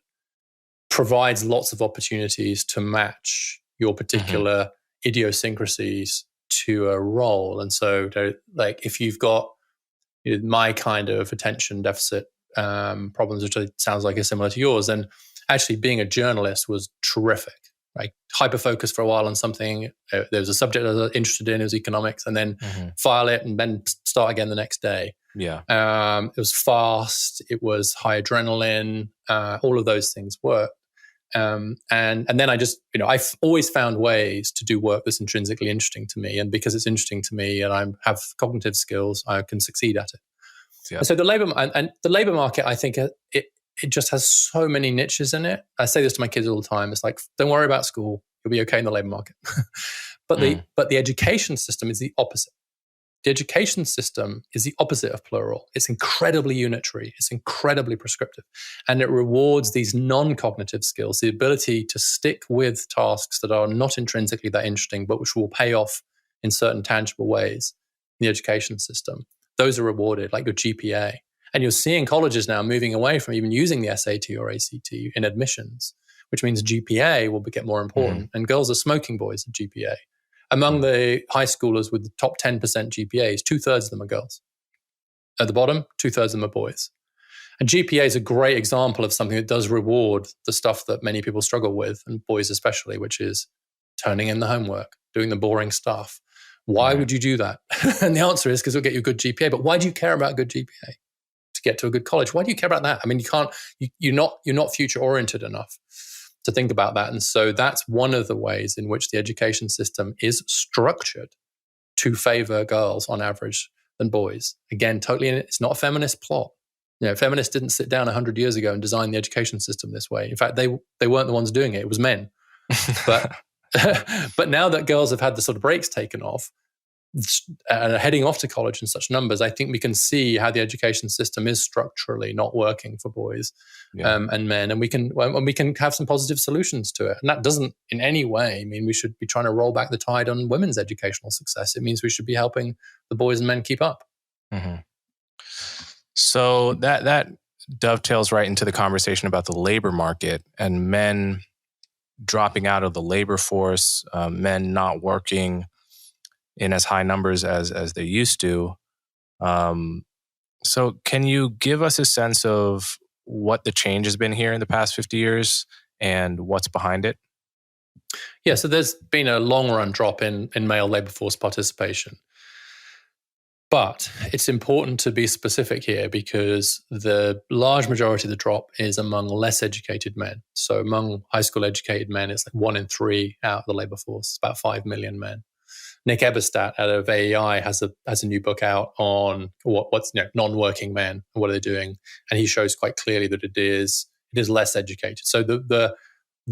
provides lots of opportunities to match your particular idiosyncrasies to a role. And so, like, if you've got my kind of attention deficit problems, which sounds like is similar to yours, then actually being a journalist was terrific. Right, hyper-focused for a while on something. There was a subject I was interested in, it was economics, and then file it and then start again the next day. Yeah, it was fast. It was high adrenaline. All of those things worked. And then I just, I've always found ways to do work that's intrinsically interesting to me, and because it's interesting to me, and I have cognitive skills, I can succeed at it. Yeah. And so the labor market, I think it just has so many niches in it. I say this to my kids all the time. It's like, don't worry about school. You'll be okay in the labor market. But the education system is the opposite. The education system is the opposite of plural. It's incredibly unitary. It's incredibly prescriptive. And it rewards these non-cognitive skills, the ability to stick with tasks that are not intrinsically that interesting, but which will pay off in certain tangible ways in the education system. Those are rewarded, like your GPA. And you're seeing colleges now moving away from even using the SAT or ACT in admissions, which means GPA will get more important. And girls are smoking boys at GPA. Among the high schoolers with the top 10% GPAs, 2/3 of them are girls. At the bottom, 2/3 of them are boys. And GPA is a great example of something that does reward the stuff that many people struggle with, and boys especially, which is turning in the homework, doing the boring stuff. Why would you do that? And the answer is because it'll get you a good GPA. But why do you care about good GPA? To get to a good college. Why do you care about that? I mean, you're not future oriented enough to think about that. And so that's one of the ways in which the education system is structured to favor girls on average than boys. Again, totally, it's not a feminist plot. Feminists didn't sit down 100 years ago and design the education system this way. In fact, they weren't the ones doing it. It was men. But but now that girls have had the sort of brakes taken off and are heading off to college in such numbers, I think we can see how the education system is structurally not working for boys and men, and we can have some positive solutions to it. And that doesn't in any way mean we should be trying to roll back the tide on women's educational success. It means we should be helping the boys and men keep up. So that dovetails right into the conversation about the labor market and men dropping out of the labor force, men not working in as high numbers as they used to. So can you give us a sense of what the change has been here in the past 50 years and what's behind it? Yeah, so there's been a long run drop in male labor force participation. But it's important to be specific here because the large majority of the drop is among less educated men. So among high school educated men, it's like 1 in 3 out of the labor force. It's about 5 million men. Nick Eberstadt out of AEI has a new book out on what's non-working men and what are they doing, and he shows quite clearly that it is less educated. So the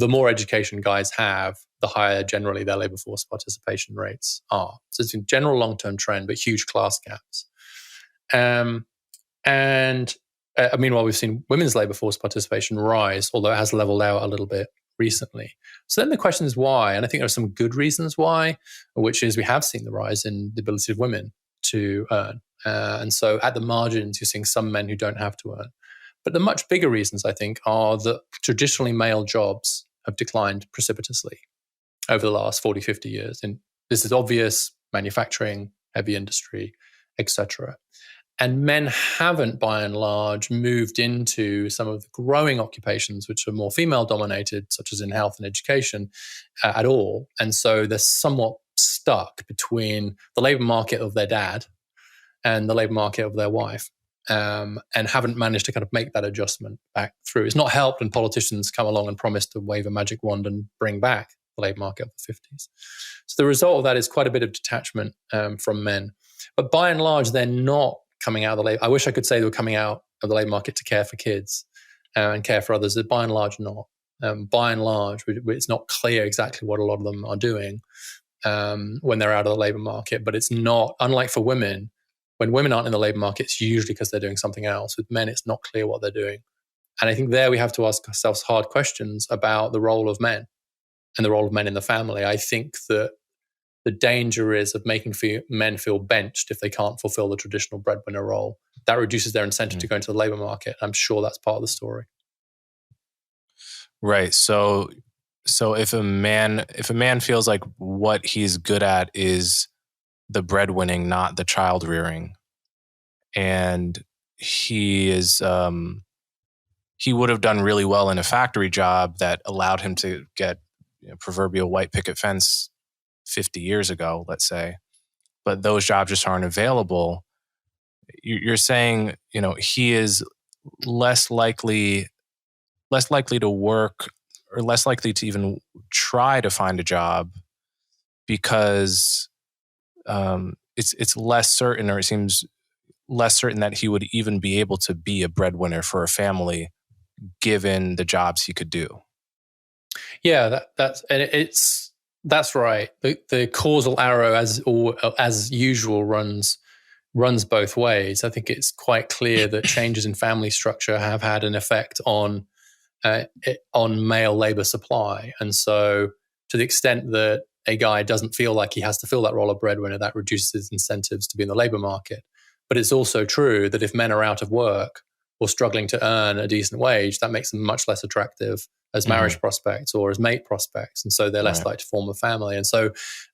more education guys have, the higher generally their labor force participation rates are. So it's a general long-term trend, but huge class gaps. Meanwhile, we've seen women's labor force participation rise, although it has leveled out a little bit recently. So then the question is why? And I think there are some good reasons why, which is we have seen the rise in the ability of women to earn. And so at the margins, you're seeing some men who don't have to earn. But the much bigger reasons, I think, are that traditionally male jobs have declined precipitously over the last 40, 50 years. And this is obvious: manufacturing, heavy industry, etc. And men haven't, by and large, moved into some of the growing occupations which are more female-dominated, such as in health and education, at all. And so they're somewhat stuck between the labor market of their dad and the labor market of their wife, and haven't managed to kind of make that adjustment back through. It's not helped when politicians come along and promise to wave a magic wand and bring back the labor market of the 50s. So the result of that is quite a bit of detachment from men. But by and large, they're not coming out of the labor. I wish I could say they were coming out of the labor market to care for kids and care for others. They're by and large not. By and large, it's not clear exactly what a lot of them are doing when they're out of the labor market. But it's not, unlike for women, when women aren't in the labor market, it's usually because they're doing something else. With men, it's not clear what they're doing. And I think there we have to ask ourselves hard questions about the role of men and the role of men in the family. I think that the danger is of making men feel benched if they can't fulfill the traditional breadwinner role. That reduces their incentive to go into the labor market. I'm sure that's part of the story. Right. So if a man feels like what he's good at is the breadwinning, not the child rearing, and he would have done really well in a factory job that allowed him to get proverbial white picket fence 50 years ago, let's say, but those jobs just aren't available. You're saying, he is less likely to work, or less likely to even try to find a job, because it's less certain, or it seems less certain that he would even be able to be a breadwinner for a family given the jobs he could do. Yeah, that's right. The causal arrow, as usual, runs both ways. I think it's quite clear that changes in family structure have had an effect on male labor supply, and so to the extent that a guy doesn't feel like he has to fill that role of breadwinner, that reduces his incentives to be in the labor market. But it's also true that if men are out of work or struggling to earn a decent wage, that makes them much less attractive as marriage prospects or as mate prospects. And so they're less likely to form a family.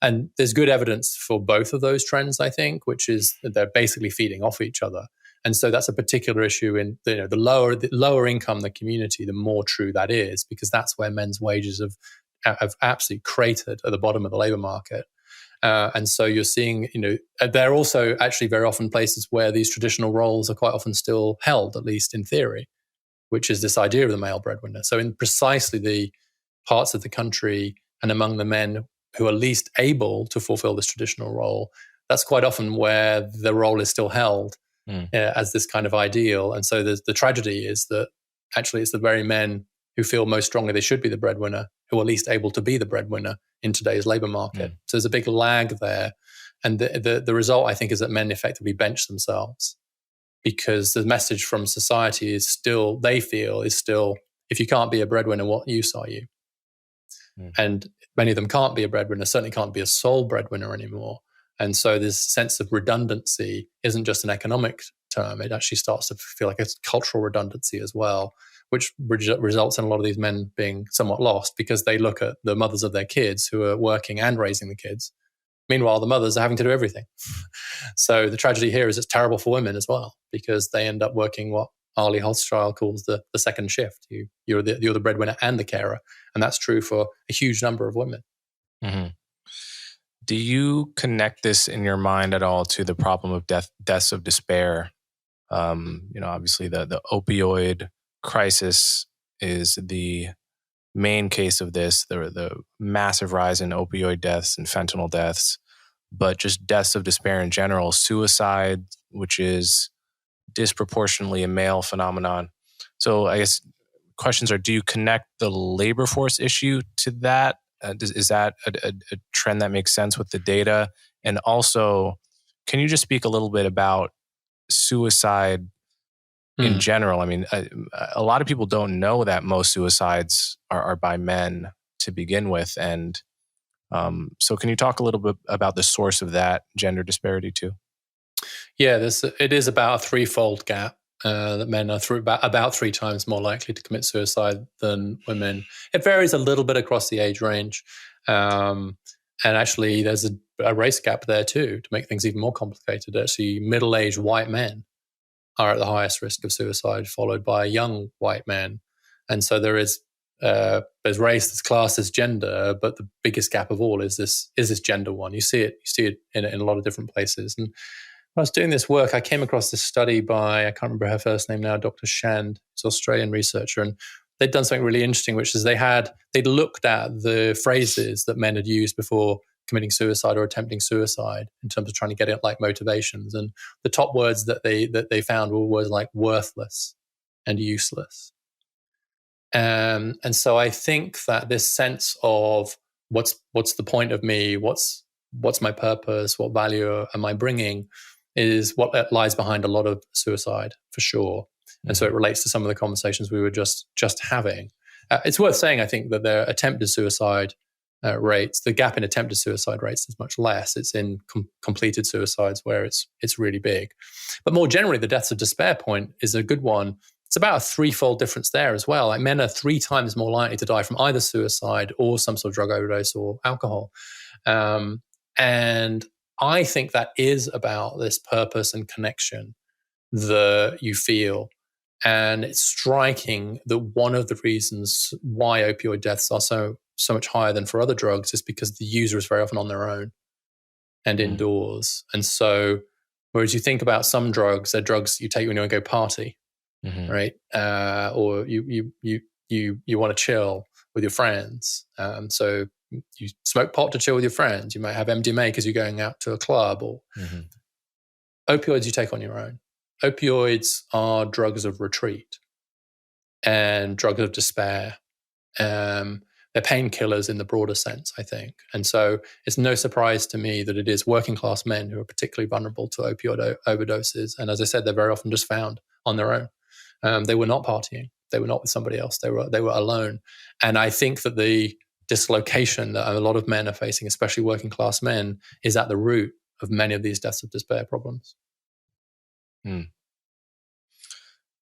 And there's good evidence for both of those trends, I think, which is that they're basically feeding off each other. And so that's a particular issue in the lower income the community, the more true that is, because that's where men's wages have absolutely cratered at the bottom of the labor market. And so you're seeing, they're also actually very often places where these traditional roles are quite often still held, at least in theory, which is this idea of the male breadwinner. So in precisely the parts of the country and among the men who are least able to fulfill this traditional role, that's quite often where the role is still held as this kind of ideal. And so the tragedy is that actually it's the very men who feel most strongly they should be the breadwinner who are least able to be the breadwinner in today's labor market. So there's a big lag there. And the result, I think, is that men effectively bench themselves, because the message from society is still, they feel, is still, if you can't be a breadwinner, what use are you? And many of them can't be a breadwinner, certainly can't be a sole breadwinner anymore. And so this sense of redundancy isn't just an economic term. It actually starts to feel like a cultural redundancy as well, which results in a lot of these men being somewhat lost, because they look at the mothers of their kids who are working and raising the kids. Meanwhile, the mothers are having to do everything. So the tragedy here is it's terrible for women as well, because they end up working what Arlie Hochschild calls the second shift. You're the breadwinner and the carer. And that's true for a huge number of women. Mm-hmm. Do you connect this in your mind at all to the problem of deaths of despair? Obviously the opioid crisis is the main case of this, the massive rise in opioid deaths and fentanyl deaths, but just deaths of despair in general, suicide, which is disproportionately a male phenomenon. So I guess questions are, do you connect the labor force issue to that Is that a trend that makes sense with the data? And also, can you just speak a little bit about suicide in general? I mean, a lot of people don't know that most suicides are by men to begin with. And so can you talk a little bit about the source of that gender disparity too? Yeah, it is about a threefold gap. That men are about 3 times more likely to commit suicide than women. It varies a little bit across the age range. And actually, there's a race gap there too, to make things even more complicated. Actually, middle-aged white men are at the highest risk of suicide, followed by young white men. And so there's race, there's class, there's gender, but the biggest gap of all is this gender one. You see it in a lot of different places. And when I was doing this work, I came across this study by, I can't remember her first name now, Dr. Shand. It's an Australian researcher. And they'd done something really interesting, which is they'd looked at the phrases that men had used before committing suicide or attempting suicide in terms of trying to get it like motivations. And the top words that they found were words like worthless and useless. And so I think that this sense of what's the point of me, what's my purpose, what value am I bringing, is what lies behind a lot of suicide, for sure. And so it relates to some of the conversations we were just having. It's worth saying, I think, that the attempted suicide rates, the gap in attempted suicide rates is much less. It's in completed suicides where it's really big. But more generally, the deaths of despair point is a good one. It's about a threefold difference there as well. Like, men are 3 times more likely to die from either suicide or some sort of drug overdose or alcohol. And I think that is about this purpose and connection that you feel. And it's striking that one of the reasons why opioid deaths are so much higher than for other drugs is because the user is very often on their own and indoors. And so, whereas you think about some drugs, they're drugs you take when you want to go party, right? Or you want to chill with your friends. So you smoke pot to chill with your friends. You might have MDMA because you're going out to a club. Or opioids you take on your own. Opioids are drugs of retreat and drugs of despair. They're painkillers in the broader sense, I think. And so it's no surprise to me that it is working class men who are particularly vulnerable to opioid overdoses. And as I said, they're very often just found on their own. They were not partying. They were not with somebody else. They were alone. And I think that the dislocation that a lot of men are facing, especially working class men, is at the root of many of these deaths of despair problems.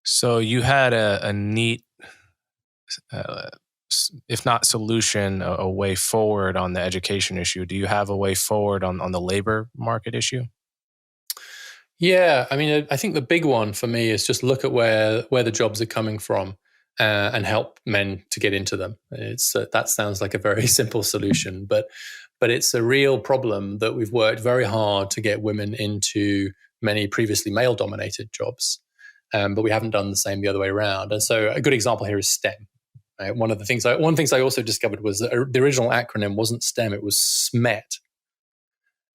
So you had a neat, if not solution, a way forward on the education issue. Do you have a way forward on the labor market issue? Yeah, I mean, I think the big one for me is just look at where the jobs are coming from and help men to get into them. It's that sounds like a very simple solution, but it's a real problem that we've worked very hard to get women into many previously male-dominated jobs, but we haven't done the same the other way around. And so a good example here is STEM. Right? One of the things I also discovered was that the original acronym wasn't STEM; it was SMET.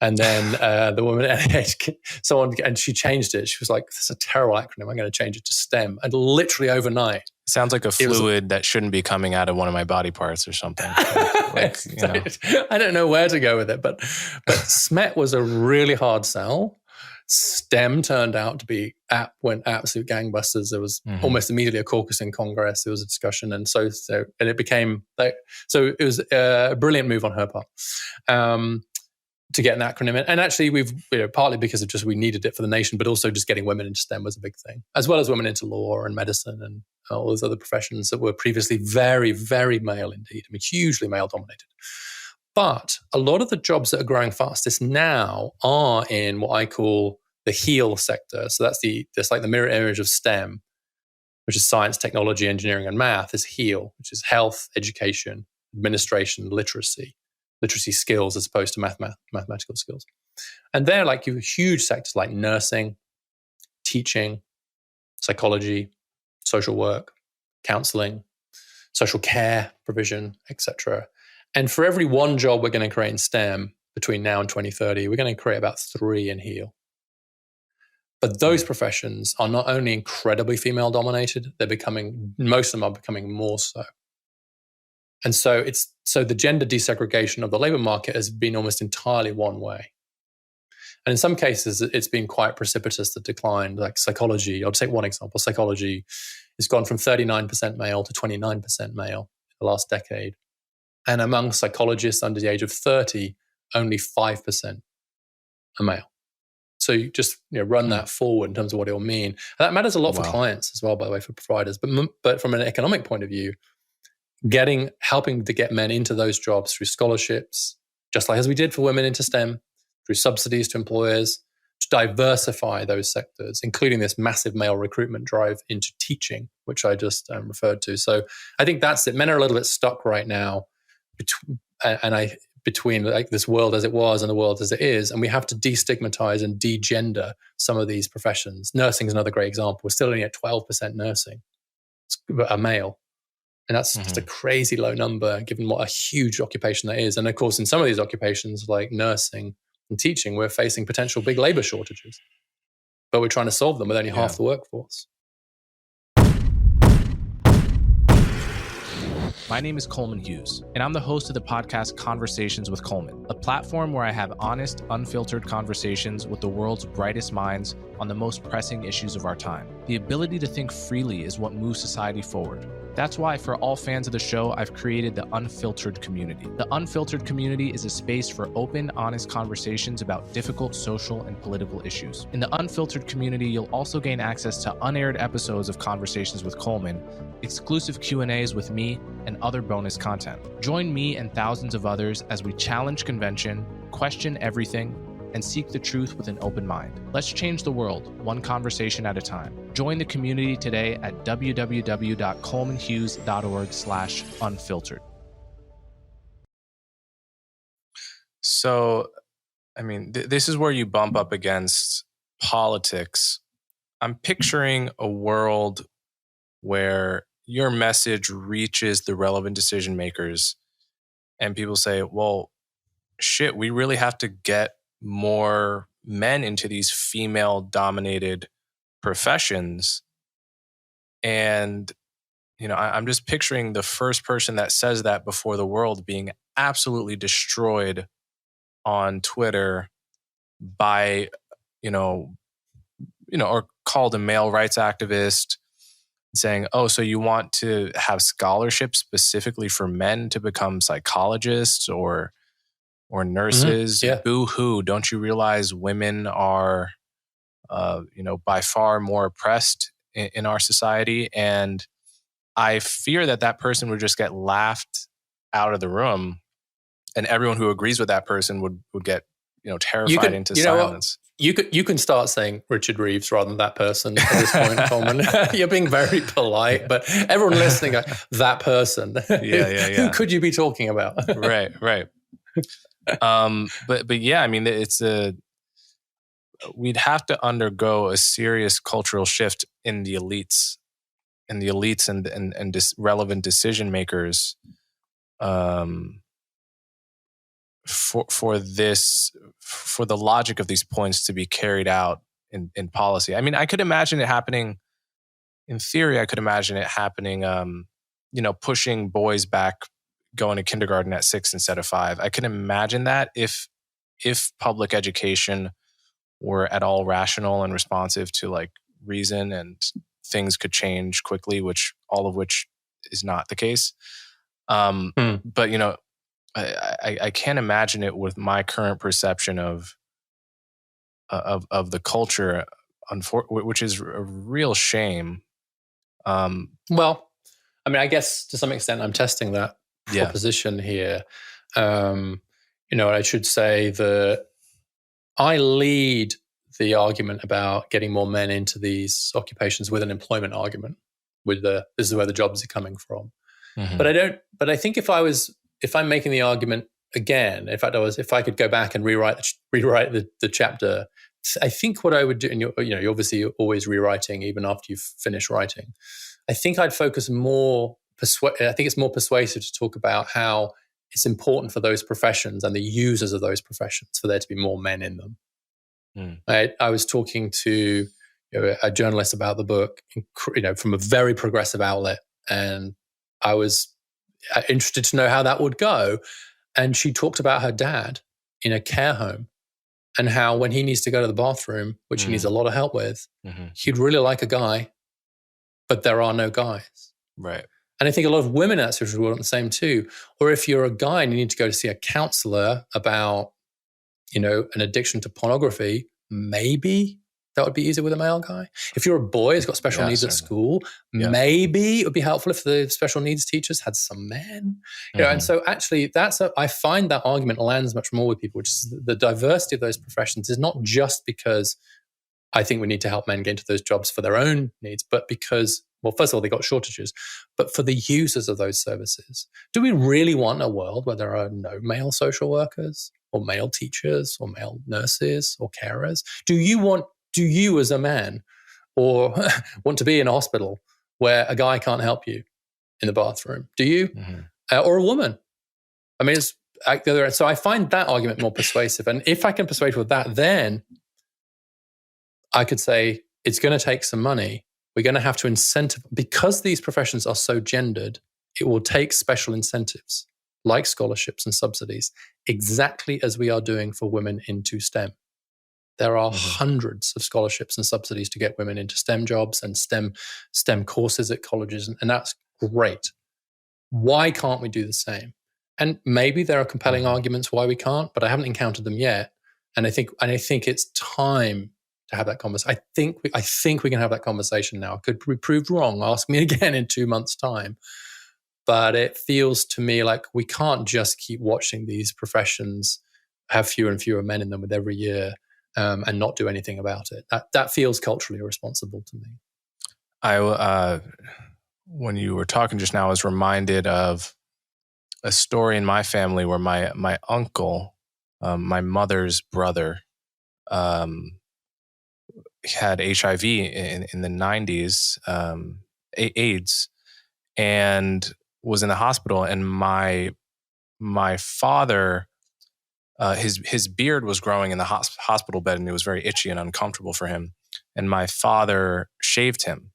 And then the woman at NIH, and she changed it. She was like, "This is a terrible acronym. I'm going to change it to STEM." And literally overnight, it sounds like a fluid that shouldn't be coming out of one of my body parts or something. I don't know where to go with it, but SMET was a really hard sell. STEM turned out to be went absolute gangbusters. There was almost immediately a caucus in Congress. There was a discussion, and it became so it was a brilliant move on her part. To get an acronym in. And actually we've, partly because of just we needed it for the nation, but also just getting women into STEM was a big thing, as well as women into law and medicine and all those other professions that were previously very, very male indeed. I mean, hugely male dominated. But a lot of the jobs that are growing fastest now are in what I call the HEAL sector. So that's like the mirror image of STEM, which is science, technology, engineering, and math, is HEAL, which is health, education, administration, literacy skills as opposed to mathematical skills. And they're like huge sectors like nursing, teaching, psychology, social work, counseling, social care provision, etc. And for every one job we're going to create in STEM between now and 2030, we're going to create about 3 in HEAL. But those professions are not only incredibly female dominated, most of them are becoming more so. And so it's So the gender desegregation of the labor market has been almost entirely one way. And in some cases, it's been quite precipitous, the decline. Like psychology, I'll take one example. Psychology has gone from 39% male to 29% male in the last decade. And among psychologists under the age of 30, only 5% are male. So you just run that forward in terms of what it will mean. And that matters a lot for clients as well, by the way, for providers. But from an economic point of view, helping to get men into those jobs through scholarships, just like as we did for women into STEM, through subsidies to employers, to diversify those sectors, including this massive male recruitment drive into teaching, which I just referred to. So I think that's it. Men are a little bit stuck right now between like this world as it was and the world as it is, and we have to destigmatize and degender some of these professions. Nursing is another great example. We're still only at 12% nursing are male. And that's just a crazy low number, given what a huge occupation that is. And of course, in some of these occupations, like nursing and teaching, we're facing potential big labor shortages. But we're trying to solve them with only half the workforce. My name is Coleman Hughes, and I'm the host of the podcast Conversations with Coleman, a platform where I have honest, unfiltered conversations with the world's brightest minds on the most pressing issues of our time. The ability to think freely is what moves society forward. That's why, for all fans of the show, I've created the Unfiltered Community. The Unfiltered Community is a space for open, honest conversations about difficult social and political issues. In the Unfiltered Community, you'll also gain access to unaired episodes of Conversations with Coleman, exclusive Q&As with me, and other bonus content. Join me and thousands of others as we challenge convention, question everything, and seek the truth with an open mind. Let's change the world, one conversation at a time. Join the community today at www.colemanhughes.org/unfiltered. So, I mean, this is where you bump up against politics. I'm picturing a world where your message reaches the relevant decision makers and people say, well, shit, we really have to get more men into these female-dominated professions. And, I'm just picturing the first person that says that before the world being absolutely destroyed on Twitter by, or called a male rights activist, saying, oh, so you want to have scholarships specifically for men to become psychologists or nurses? Yeah. Boo-hoo. Don't you realize women are, by far more oppressed in our society? And I fear that person would just get laughed out of the room, and everyone who agrees with that person would get, terrified into silence. You can start saying Richard Reeves rather than that person at this point, Coleman. You're being very polite, but everyone listening, that person. Yeah. Who could you be talking about? Right. But yeah, I mean, we'd have to undergo a serious cultural shift in the elites and relevant decision makers, for the logic of these points to be carried out in policy. I mean, I could imagine it happening. In theory, I could imagine it happening. Pushing boys back, going to kindergarten at 6 instead of 5. I can imagine that if public education were at all rational and responsive to like reason, and things could change quickly, which is not the case. But I can't imagine it with my current perception of the culture, which is a real shame. Well, I mean, I guess to some extent I'm testing that proposition here. I should say that I lead the argument about getting more men into these occupations with an employment argument, this is where the jobs are coming from. Mm-hmm. But I think if I'm making the argument again, in fact, if I could go back and rewrite the chapter, I think what I would do, and you're obviously always rewriting even after you've finished writing. I think I'd focus more. I think it's more persuasive to talk about how it's important for those professions and the users of those professions for there to be more men in them. I was talking to a journalist about the book, from a very progressive outlet, and I was interested to know how that would go. And she talked about her dad in a care home and how when he needs to go to the bathroom, which he needs a lot of help with, he'd really like a guy, but there are no guys. Right. And I think a lot of women in that situation want the same too. Or if you're a guy and you need to go to see a counselor about, an addiction to pornography, maybe that would be easier with a male guy. If you're a boy who's got special needs at school, maybe it would be helpful if the special needs teachers had some men. And so actually I find that argument lands much more with people, which is the diversity of those professions is not just because I think we need to help men get into those jobs for their own needs, but because, well, first of all, they got shortages, but for the users of those services. Do we really want a world where there are no male social workers or male teachers or male nurses or carers? Do you as a man or want to be in a hospital where a guy can't help you in the bathroom? Do you? Or a woman? I mean, it's at the other end. So I find that argument more persuasive. And if I can persuade with that, then I could say it's going to take some money. We're going to have to incentive, because these professions are so gendered, it will take special incentives like scholarships and subsidies, exactly as we are doing for women into STEM. There are hundreds of scholarships and subsidies to get women into STEM jobs and STEM courses at colleges, and that's great. Why can't we do the same? And maybe there are compelling arguments why we can't, but I haven't encountered them yet. And I think it's time to have that conversation. I think we can have that conversation now. I could be proved wrong. Ask me again in 2 months' time. But it feels to me like we can't just keep watching these professions have fewer and fewer men in them with every year and not do anything about it. That feels culturally irresponsible to me. When you were talking just now, I was reminded of a story in my family where my uncle, my mother's brother, had HIV in the 90s, AIDS, and was in the hospital. And my father, his beard was growing in the hospital bed, and it was very itchy and uncomfortable for him. And my father shaved him,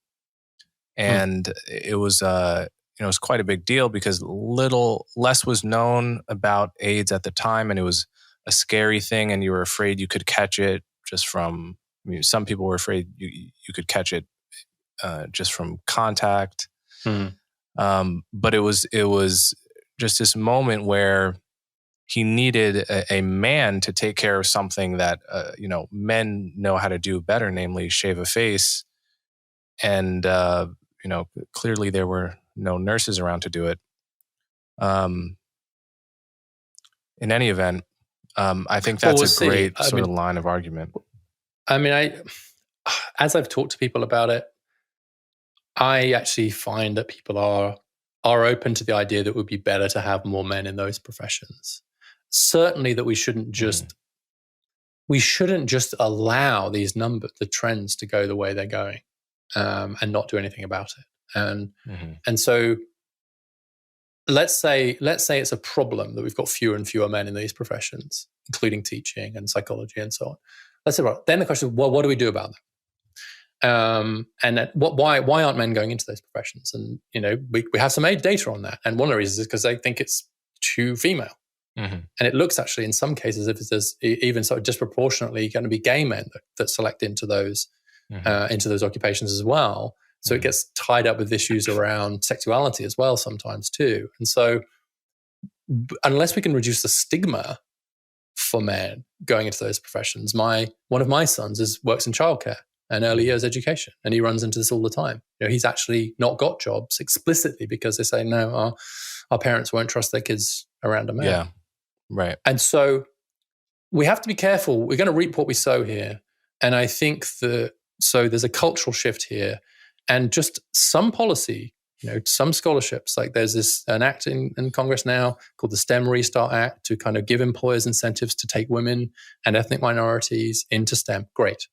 and it was it was quite a big deal because less was known about AIDS at the time, and it was a scary thing, and you were afraid you could catch it just from. I mean, some people were afraid you could catch it just from contact. But it was just this moment where he needed a man to take care of something that men know how to do better, namely shave a face. And clearly there were no nurses around to do it. In any event, I think that's a great sort of line of argument. I mean, as I've talked to people about it, I actually find that people are open to the idea that it would be better to have more men in those professions. Certainly that we shouldn't just allow the trends to go the way they're going, and not do anything about it. And so let's say it's a problem that we've got fewer and fewer men in these professions, including teaching and psychology and so on. Let's say, then the question is, well, what do we do about them? And why aren't men going into those professions? And we have some data on that. And one of the reasons is because they think it's too female. And it looks actually in some cases if there's even sort of disproportionately going to be gay men that select into those occupations as well. So it gets tied up with issues around sexuality as well sometimes too. And so unless we can reduce the stigma for men going into those professions, one of my sons works in childcare and early years education, and he runs into this all the time. He's actually not got jobs explicitly because they say no, our parents won't trust their kids around a man. Yeah, right. And so we have to be careful. We're going to reap what we sow here, and I think so there's a cultural shift here, and just some policy. Some scholarships, like there's an act in Congress now called the STEM Restart Act to kind of give employers incentives to take women and ethnic minorities into STEM. Great.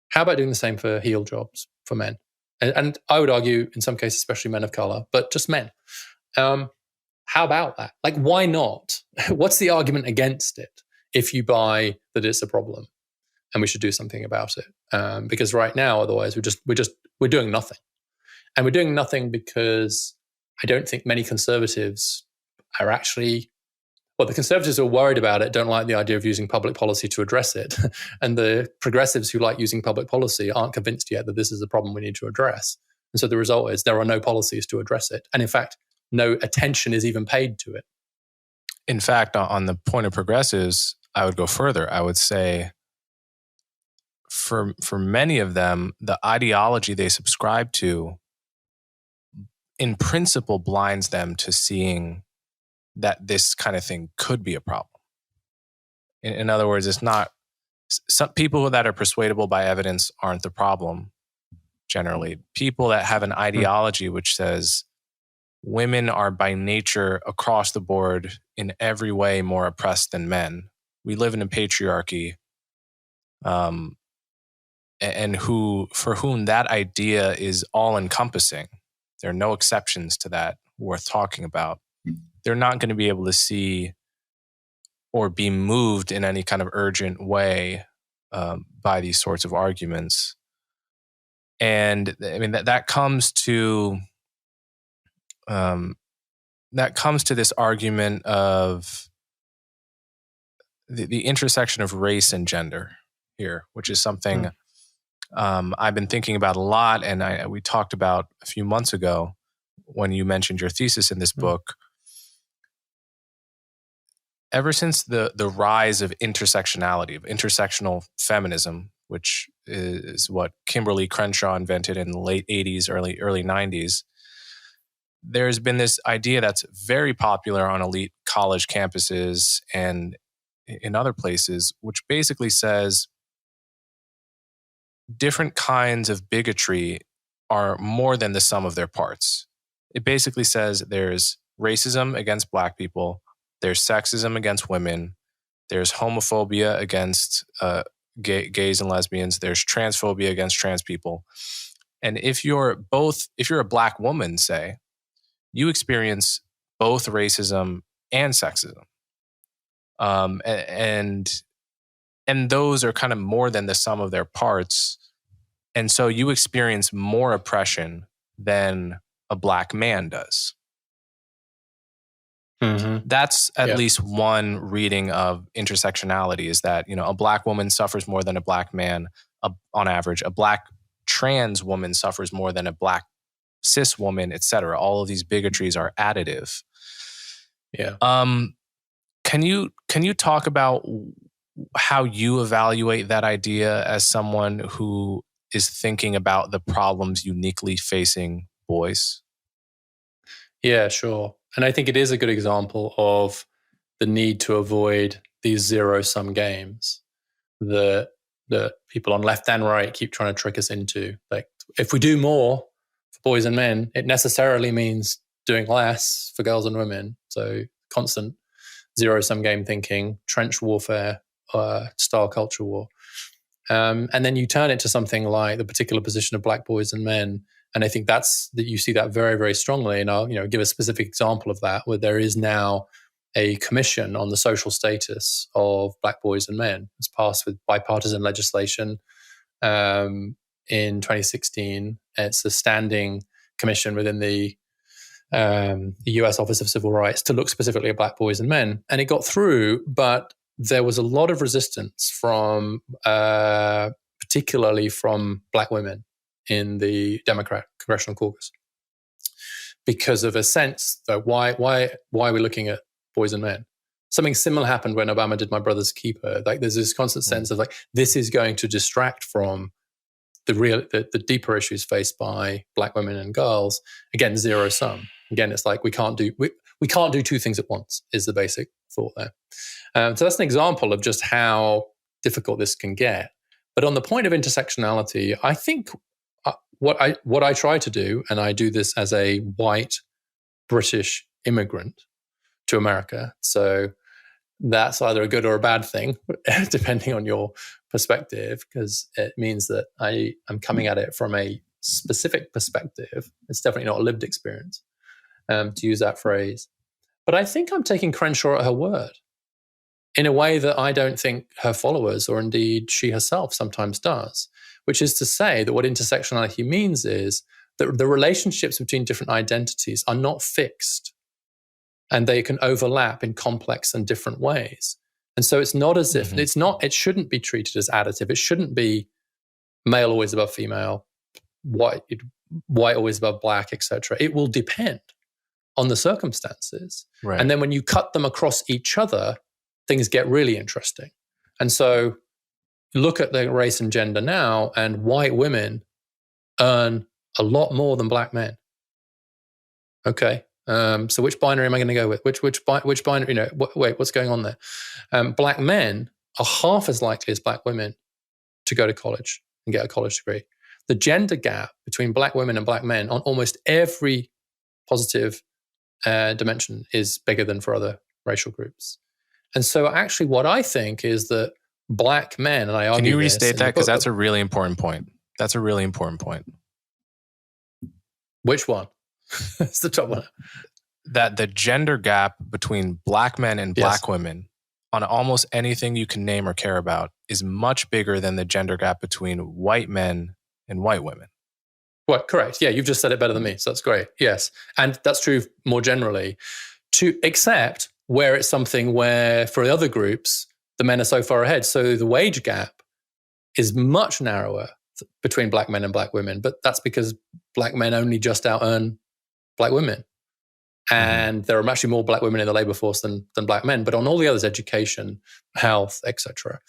How about doing the same for HEAL jobs for men? And I would argue in some cases, especially men of color, but just men. How about that? Like, why not? What's the argument against it if you buy that it's a problem and we should do something about it? Because right now, otherwise, we're doing nothing. And we're doing nothing because I don't think many conservatives are actually, well, the conservatives who are worried about it don't like the idea of using public policy to address it. And the progressives who like using public policy aren't convinced yet that this is a problem we need to address. And so the result is there are no policies to address it. And in fact, no attention is even paid to it. In fact, on the point of progressives, I would go further. I would say for many of them, the ideology they subscribe to in principle blinds them to seeing that this kind of thing could be a problem. In other words, it's not, some people that are persuadable by evidence aren't the problem. Generally, people that have an ideology which says women are by nature across the board in every way more oppressed than men. We live in a patriarchy, and for whom that idea is all encompassing. There are no exceptions to that worth talking about. They're not going to be able to see or be moved in any kind of urgent way by these sorts of arguments. And I mean that comes to this argument of the intersection of race and gender here, which is something I've been thinking about a lot, and we talked about a few months ago when you mentioned your thesis in this book. Ever since the rise of intersectionality, of intersectional feminism, which is what Kimberly Crenshaw invented in the late 80s, early 90s, there's been this idea that's very popular on elite college campuses and in other places, which basically says different kinds of bigotry are more than the sum of their parts. It basically says there's racism against Black people, there's sexism against women, there's homophobia against gays and lesbians, there's transphobia against trans people. And if you're a Black woman, say, you experience both racism and sexism. And those are kind of more than the sum of their parts. And so you experience more oppression than a Black man does. Mm-hmm. That's at least one reading of intersectionality, is that, a Black woman suffers more than a Black man on average. A Black trans woman suffers more than a Black cis woman, etc. All of these bigotries are additive. Yeah. Can you talk about how you evaluate that idea as someone who is thinking about the problems uniquely facing boys? Yeah, sure. And I think it is a good example of the need to avoid these zero-sum games that people on left and right keep trying to trick us into. Like, if we do more for boys and men, it necessarily means doing less for girls and women. So constant zero-sum game thinking, trench warfare, style culture war. And then you turn it to something like the particular position of Black boys and men. And I think that you see that very, very strongly. And I'll give a specific example of that, where there is now a commission on the social status of Black boys and men. It's passed with bipartisan legislation in 2016. It's a standing commission within the US Office of Civil Rights to look specifically at Black boys and men. And it got through, but there was a lot of resistance from, particularly from Black women in the Democrat Congressional Caucus, because of a sense that why are we looking at boys and men? Something similar happened when Obama did My Brother's Keeper. Like, there's this constant sense of like, this is going to distract from the deeper issues faced by Black women and girls. Again, zero sum. Again, it's like we can't do two things at once is the basic thought there. So that's an example of just how difficult this can get. But on the point of intersectionality, I think what I try to do, and I do this as a white British immigrant to America, so that's either a good or a bad thing, depending on your perspective, because it means that I am coming at it from a specific perspective. It's definitely not a lived experience, to use that phrase. But I think I'm taking Crenshaw at her word in a way that I don't think her followers, or indeed she herself, sometimes does, which is to say that what intersectionality means is the relationships between different identities are not fixed, and they can overlap in complex and different ways. And so it's not as if it shouldn't be treated as additive. It shouldn't be male always above female, white always above black, etc. It will depend on the circumstances. Right. And then when you cut them across each other, things get really interesting. And so look at the race and gender now, and white women earn a lot more than black men. Okay. So which binary am I going to go with? Which binary, what's going on there? Black men are half as likely as black women to go to college and get a college degree. The gender gap between black women and black men on almost every positive dimension is bigger than for other racial groups. And so actually what I think is that black men, and I argue Can you restate that? Because that's a really important point. That's a really important point. Which one? It's the top one. That the gender gap between black men and black women on almost anything you can name or care about is much bigger than the gender gap between white men and white women. Well, correct. Yeah, you've just said it better than me. So that's great. Yes. And that's true more generally, except where it's something where for the other groups, the men are so far ahead. So the wage gap is much narrower between black men and black women, but that's because black men only just out earn black women. And there are actually more black women in the labor force than black men. But on all the others, education, health, etc.,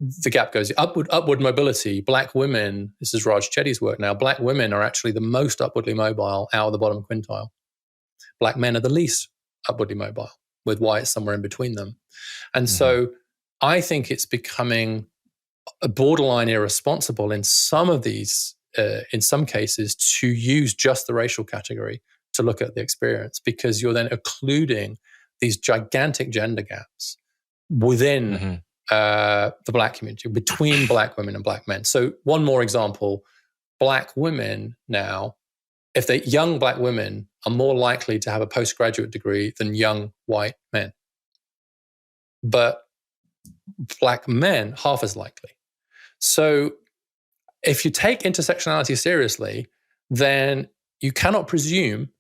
the gap goes upward mobility. Black women, this is Raj Chetty's work now, black women are actually the most upwardly mobile out of the bottom quintile. Black men are the least upwardly mobile, with whites somewhere in between them. And so I think it's becoming a borderline irresponsible in some of these, in some cases, to use just the racial category to look at the experience, because you're then occluding these gigantic gender gaps within the black community, between black women and black men. So one more example, black women now, young black women are more likely to have a postgraduate degree than young white men. But black men, half as likely. So if you take intersectionality seriously, then you cannot presume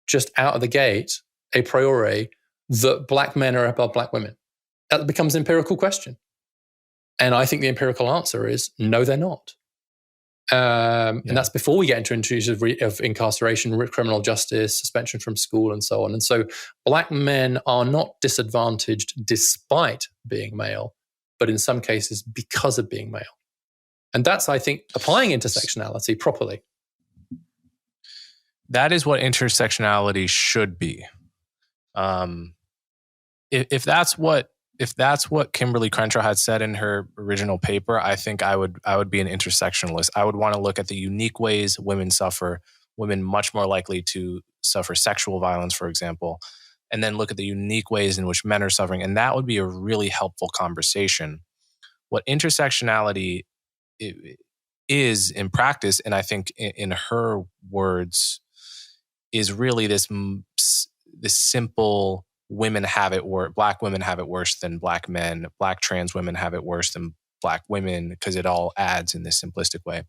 just out of the gate, a priori, that black men are above black women. That becomes an empirical question. And I think the empirical answer is no, they're not. And that's before we get into issues of incarceration, criminal justice, suspension from school, and so on. And so black men are not disadvantaged despite being male, but in some cases because of being male. And that's, I think, applying intersectionality properly. That is what intersectionality should be. If that's what Kimberly Crenshaw had said in her original paper, I think I would be an intersectionalist. I would want to look at the unique ways women suffer, women much more likely to suffer sexual violence, for example, and then look at the unique ways in which men are suffering. And that would be a really helpful conversation. What intersectionality is in practice, and I think in her words, is really this simple: women have it worse. Black women have it worse than black men. Black trans women have it worse than black women, because it all adds in this simplistic way.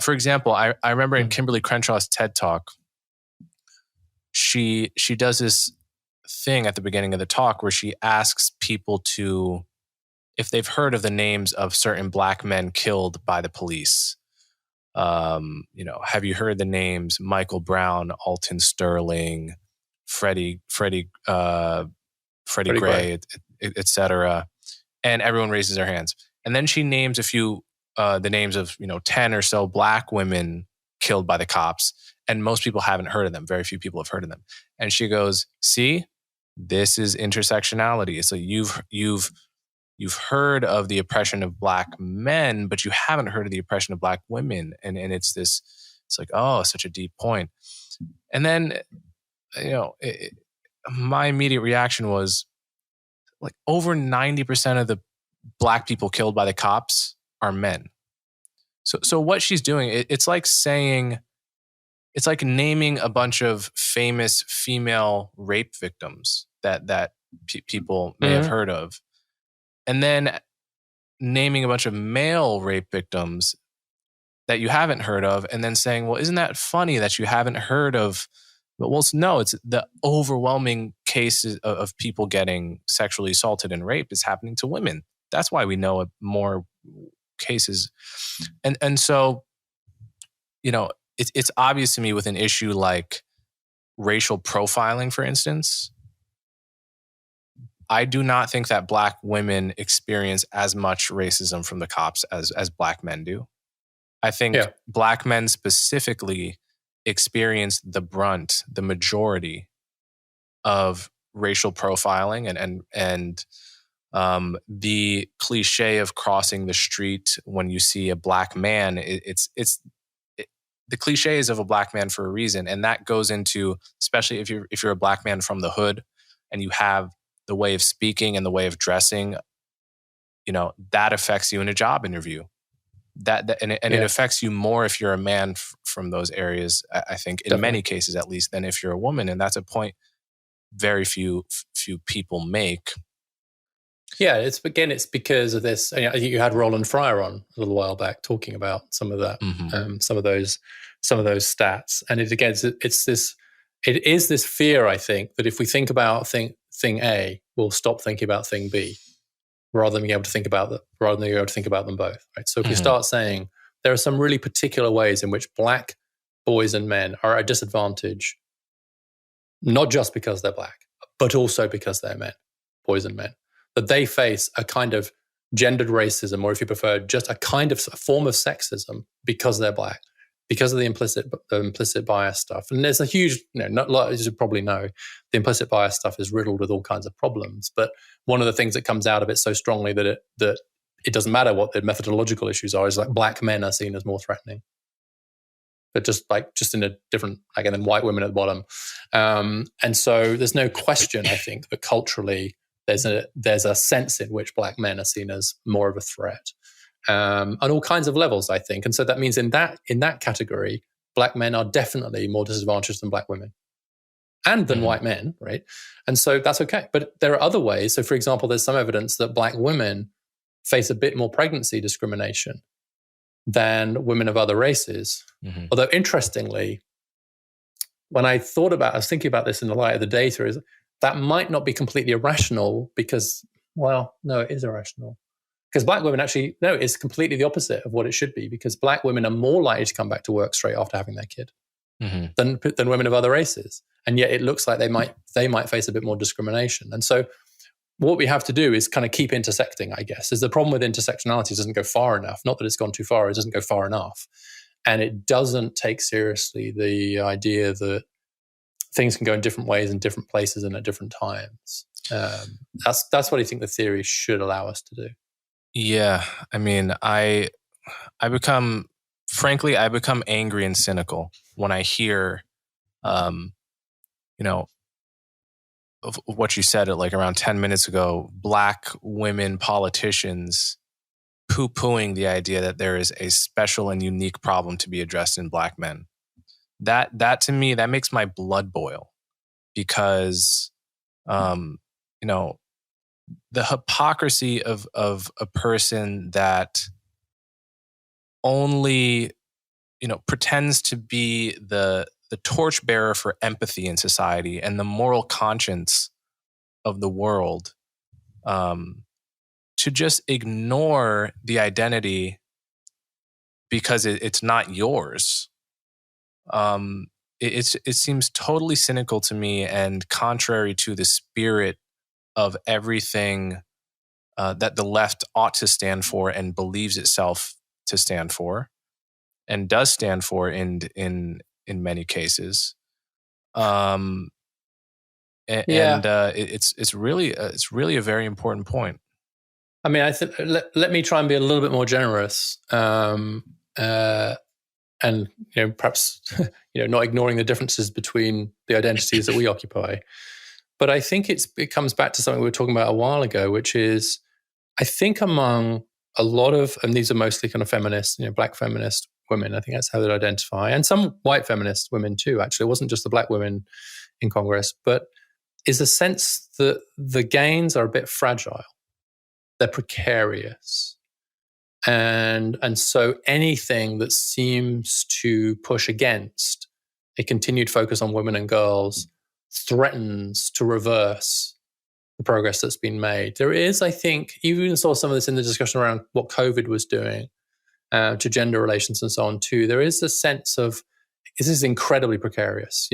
For example, I remember in Kimberly Crenshaw's TED Talk, she does this thing at the beginning of the talk where she asks people if they've heard of the names of certain black men killed by the police. Have you heard the names Michael Brown, Alton Sterling, Freddie Gray, et cetera? And everyone raises their hands. And then she names a few, the names of 10 or so black women killed by the cops, and most people haven't heard of them. Very few people have heard of them. And she goes, "See, this is intersectionality. So you've heard of the oppression of black men, but you haven't heard of the oppression of black women." And it's like, oh, such a deep point. And then, my immediate reaction was like over 90% of the black people killed by the cops are men. So what she's doing, it's like naming a bunch of famous female rape victims that people may have heard of, and then naming a bunch of male rape victims that you haven't heard of, and then saying, well, isn't that funny that you haven't heard of? Well, no, it's the overwhelming cases of people getting sexually assaulted and raped is happening to women. That's why we know more cases. And so, it's obvious to me with an issue like racial profiling, for instance. I do not think that Black women experience as much racism from the cops as Black men do. I think Black men specifically experience the brunt, the majority of racial profiling and the cliche of crossing the street when you see a Black man. The cliche is of a Black man for a reason, and that goes into, especially if you're a Black man from the hood and you have the way of speaking and the way of dressing, that affects you in a job interview. It affects you more if you're a man from those areas, I think, in many cases at least, than if you're a woman. And that's a point very few people make. Yeah, it's because of this. I think you had Roland Fryer on a little while back talking about some of that, some of those stats. And it is this fear, I think, that if we think about thing A, we'll stop thinking about thing B, rather than being able to think about them both. Right. So if we start saying there are some really particular ways in which Black boys and men are at a disadvantage, not just because they're Black, but also because they're men, boys and men, that they face a kind of gendered racism, or if you prefer, just a form of sexism because they're Black, because of the implicit bias stuff. And there's a huge, not a lot, as you probably know, the implicit bias stuff is riddled with all kinds of problems. But one of the things that comes out of it so strongly that it doesn't matter what the methodological issues are, is like Black men are seen as more threatening. But just in a different, again, than white women at the bottom. And so there's no question, I think, that culturally there's a sense in which Black men are seen as more of a threat. On all kinds of levels, I think. And so that means in that category, Black men are definitely more disadvantaged than Black women and than white men, right? And so that's okay. But there are other ways. So, for example, there's some evidence that Black women face a bit more pregnancy discrimination than women of other races. Although, interestingly, when I was thinking about this in the light of the data, is that might not be completely irrational because, well, no, it is irrational. Because Black women actually, no, it's completely the opposite of what it should be, because Black women are more likely to come back to work straight after having their kid than women of other races. And yet it looks like they might face a bit more discrimination. And so what we have to do is kind of keep intersecting, I guess. Is the problem with intersectionality, it doesn't go far enough. Not that it's gone too far, it doesn't go far enough. And it doesn't take seriously the idea that things can go in different ways in different places and at different times. That's what I think the theory should allow us to do. Yeah, I mean, I become angry and cynical when I hear, of what you said like around 10 minutes ago, Black women politicians poo-pooing the idea that there is a special and unique problem to be addressed in Black men. That to me, that makes my blood boil, because, the hypocrisy of a person that only, pretends to be the torchbearer for empathy in society and the moral conscience of the world, to just ignore the identity because it's not yours. It seems totally cynical to me and contrary to the spirit of everything that the left ought to stand for and believes itself to stand for, and does stand for in many cases. It's really a very important point. I mean, I think let me try and be a little bit more generous, and perhaps not ignoring the differences between the identities that we occupy. But I think it comes back to something we were talking about a while ago, which is, I think among a lot of, and these are mostly kind of feminists, Black feminist women, I think that's how they identify, and some white feminist women too, actually. It wasn't just the Black women in Congress, but is a sense that the gains are a bit fragile. They're precarious. And so anything that seems to push against a continued focus on women and girls threatens to reverse the progress that's been made. There is, I think, you even saw some of this in the discussion around what COVID was doing to gender relations and so on too. There is a sense of this is incredibly precarious.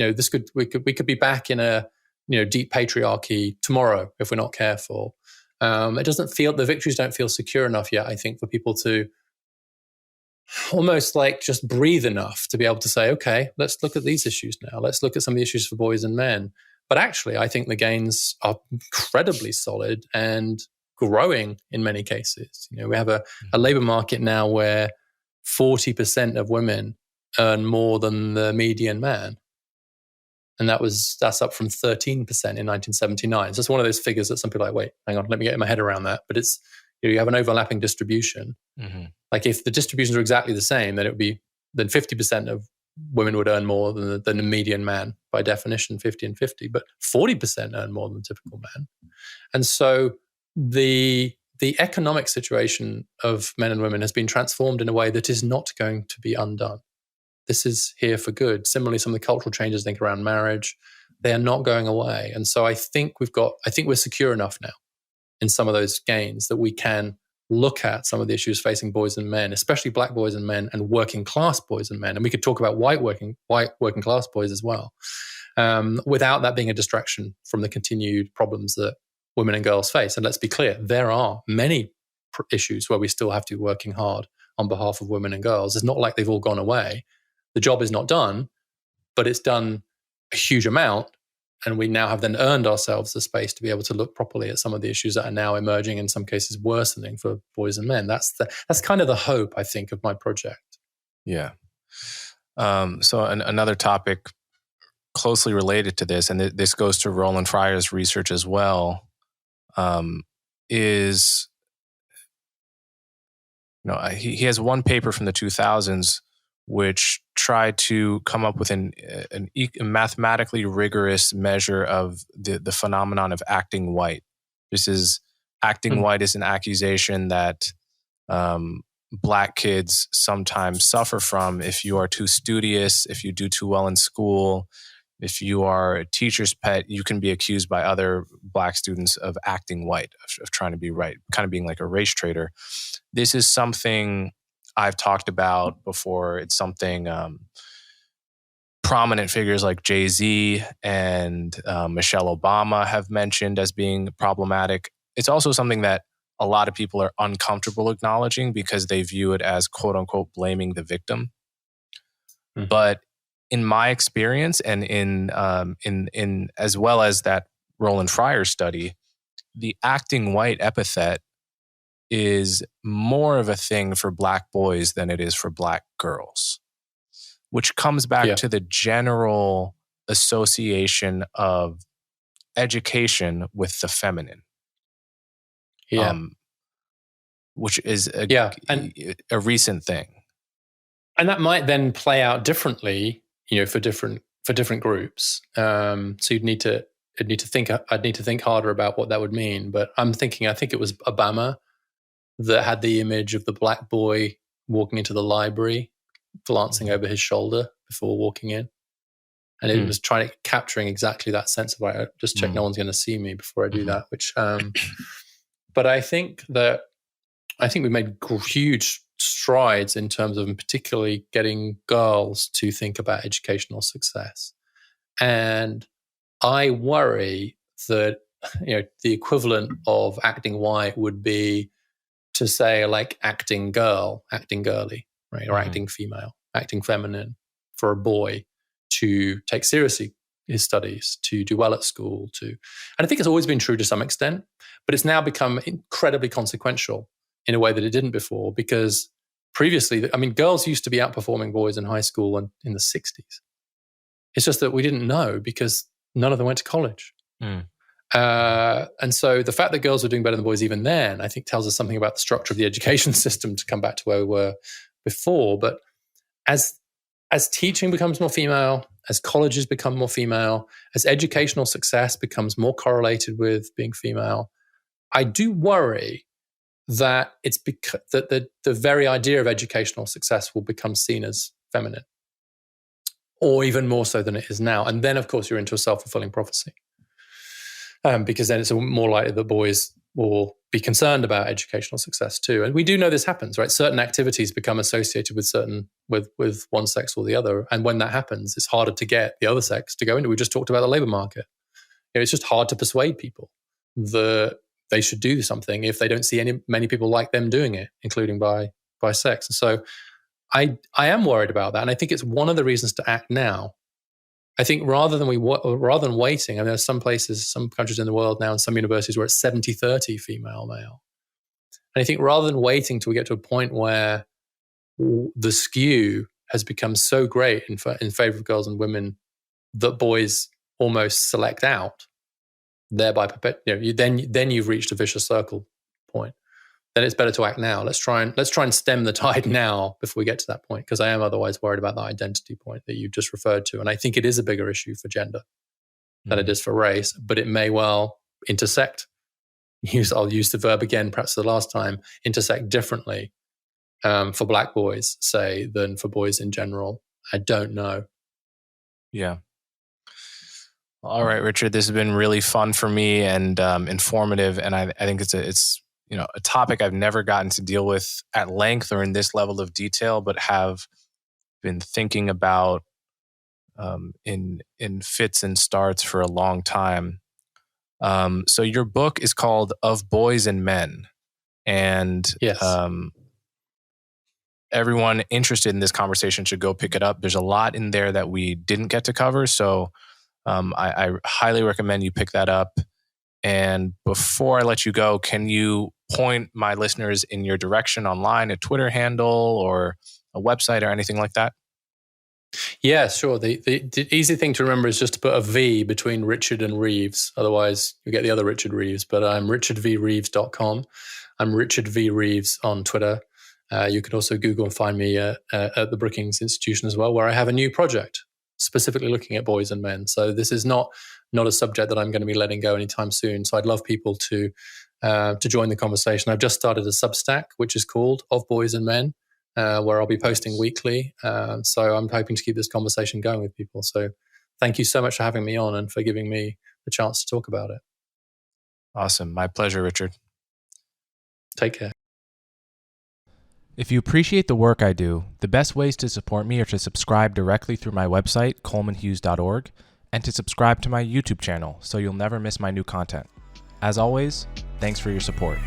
We could be back in a deep patriarchy tomorrow if we're not careful. It doesn't feel, the victories don't feel secure enough yet, I think, for people to almost like just breathe enough to be able to say, okay, let's look at these issues now. Let's look at some of the issues for boys and men. But actually, I think the gains are incredibly solid and growing in many cases. We have a labor market now where 40% of women earn more than the median man. And that's up from 13% in 1979. So it's one of those figures that some people are like, wait, hang on, let me get my head around that. But it's, you have an overlapping distribution. Mm-hmm. Like if the distributions are exactly the same, then 50% of women would earn more than the median man, by definition, 50 and 50. But 40% earn more than the typical man. And so the economic situation of men and women has been transformed in a way that is not going to be undone. This is here for good. Similarly, some of the cultural changes, I think, around marriage, they are not going away. And so I think we're secure enough now in some of those gains that we can look at some of the issues facing boys and men, especially black boys and men and working class boys and men. And we could talk about white working class boys as well, without that being a distraction from the continued problems that women and girls face. And let's be clear, there are many issues where we still have to be working hard on behalf of women and girls. It's not like they've all gone away. The job is not done, but it's done a huge amount. And we now have then earned ourselves the space to be able to look properly at some of the issues that are now emerging, in some cases worsening for boys and men. That's kind of the hope, I think, of my project. Yeah. So another topic closely related to this, and this goes to Roland Fryer's research as well, is, he has one paper from the 2000s which tried to come up with a mathematically rigorous measure of the phenomenon of acting white. This is acting white is an accusation that Black kids sometimes suffer from. If you are too studious, if you do too well in school, if you are a teacher's pet, you can be accused by other Black students of acting white, of trying to be right, kind of being like a race traitor. This is something I've talked about before. It's something prominent figures like Jay-Z and Michelle Obama have mentioned as being problematic. It's also something that a lot of people are uncomfortable acknowledging because they view it as quote unquote blaming the victim. Mm-hmm. But in my experience, and in as well as that Roland Fryer study, the acting white epithet is more of a thing for Black boys than it is for Black girls, which comes back to the general association of education with the feminine. Yeah. Which is a recent thing. And that might then play out differently, for different groups. So I'd need to think harder about what that would mean. But I think it was Obama that had the image of the Black boy walking into the library, glancing over his shoulder before walking in. And it was capturing exactly that sense of, just check no one's going to see me before I do that. Which, but I think we made huge strides in terms of particularly getting girls to think about educational success. And I worry that, the equivalent of acting white would be to say like acting girl, acting girly, right? Or acting female, acting feminine for a boy to take seriously his studies, to do well at school, and I think it's always been true to some extent, but it's now become incredibly consequential in a way that it didn't before, because previously, girls used to be outperforming boys in high school and in the 60s. It's just that we didn't know because none of them went to college. And so the fact that girls were doing better than boys even then, I think tells us something about the structure of the education system, to come back to where we were before. But as teaching becomes more female, as colleges become more female, as educational success becomes more correlated with being female, I do worry that it's because that the very idea of educational success will become seen as feminine, or even more so than it is now. And then, of course, you're into a self-fulfilling prophecy, because then it's more likely that boys will be concerned about educational success too. And we do know this happens, right? Certain activities become associated with one sex or the other. And when that happens, it's harder to get the other sex to go into. We just talked about the labor market. It's just hard to persuade people that they should do something if they don't see many people like them doing it, including by sex. And so I am worried about that. And I think it's one of the reasons to act now. I think rather than waiting, and there's some places, some countries in the world now, and some universities where it's 70-30 female male. And I think rather than waiting till we get to a point where the skew has become so great in favor of girls and women that boys almost select out, thereby then you've reached a vicious circle point. Then it's better to act now. Let's try and stem the tide now before we get to that point, because I am otherwise worried about the identity point that you just referred to. And I think it is a bigger issue for gender than it is for race, but it may well intersect. I'll use the verb again, perhaps the last time, intersect differently for Black boys, say, than for boys in general. I don't know. Yeah. All right, Richard, this has been really fun for me and informative. And I think it's a topic I've never gotten to deal with at length or in this level of detail, but have been thinking about in fits and starts for a long time. So your book is called Of Boys and Men. And yes. Everyone interested in this conversation should go pick it up. There's a lot in there that we didn't get to cover. So I highly recommend you pick that up. And before I let you go, can you point my listeners in your direction online, a Twitter handle or a website or anything like that? Yeah, sure. The easy thing to remember is just to put a V between Richard and Reeves. Otherwise, you get the other Richard Reeves. But I'm richardvreeves.com. I'm Richard V. Reeves on Twitter. You can also Google and find me at the Brookings Institute as well, where I have a new project specifically looking at boys and men. So this is not a subject that I'm going to be letting go anytime soon. So I'd love people to join the conversation. I've just started a Substack, which is called Of Boys and Men, where I'll be posting weekly. So I'm hoping to keep this conversation going with people. So thank you so much for having me on and for giving me the chance to talk about it. Awesome. My pleasure, Richard. Take care. If you appreciate the work I do, the best ways to support me are to subscribe directly through my website, colemanhughes.org, and to subscribe to my YouTube channel so you'll never miss my new content. As always, thanks for your support.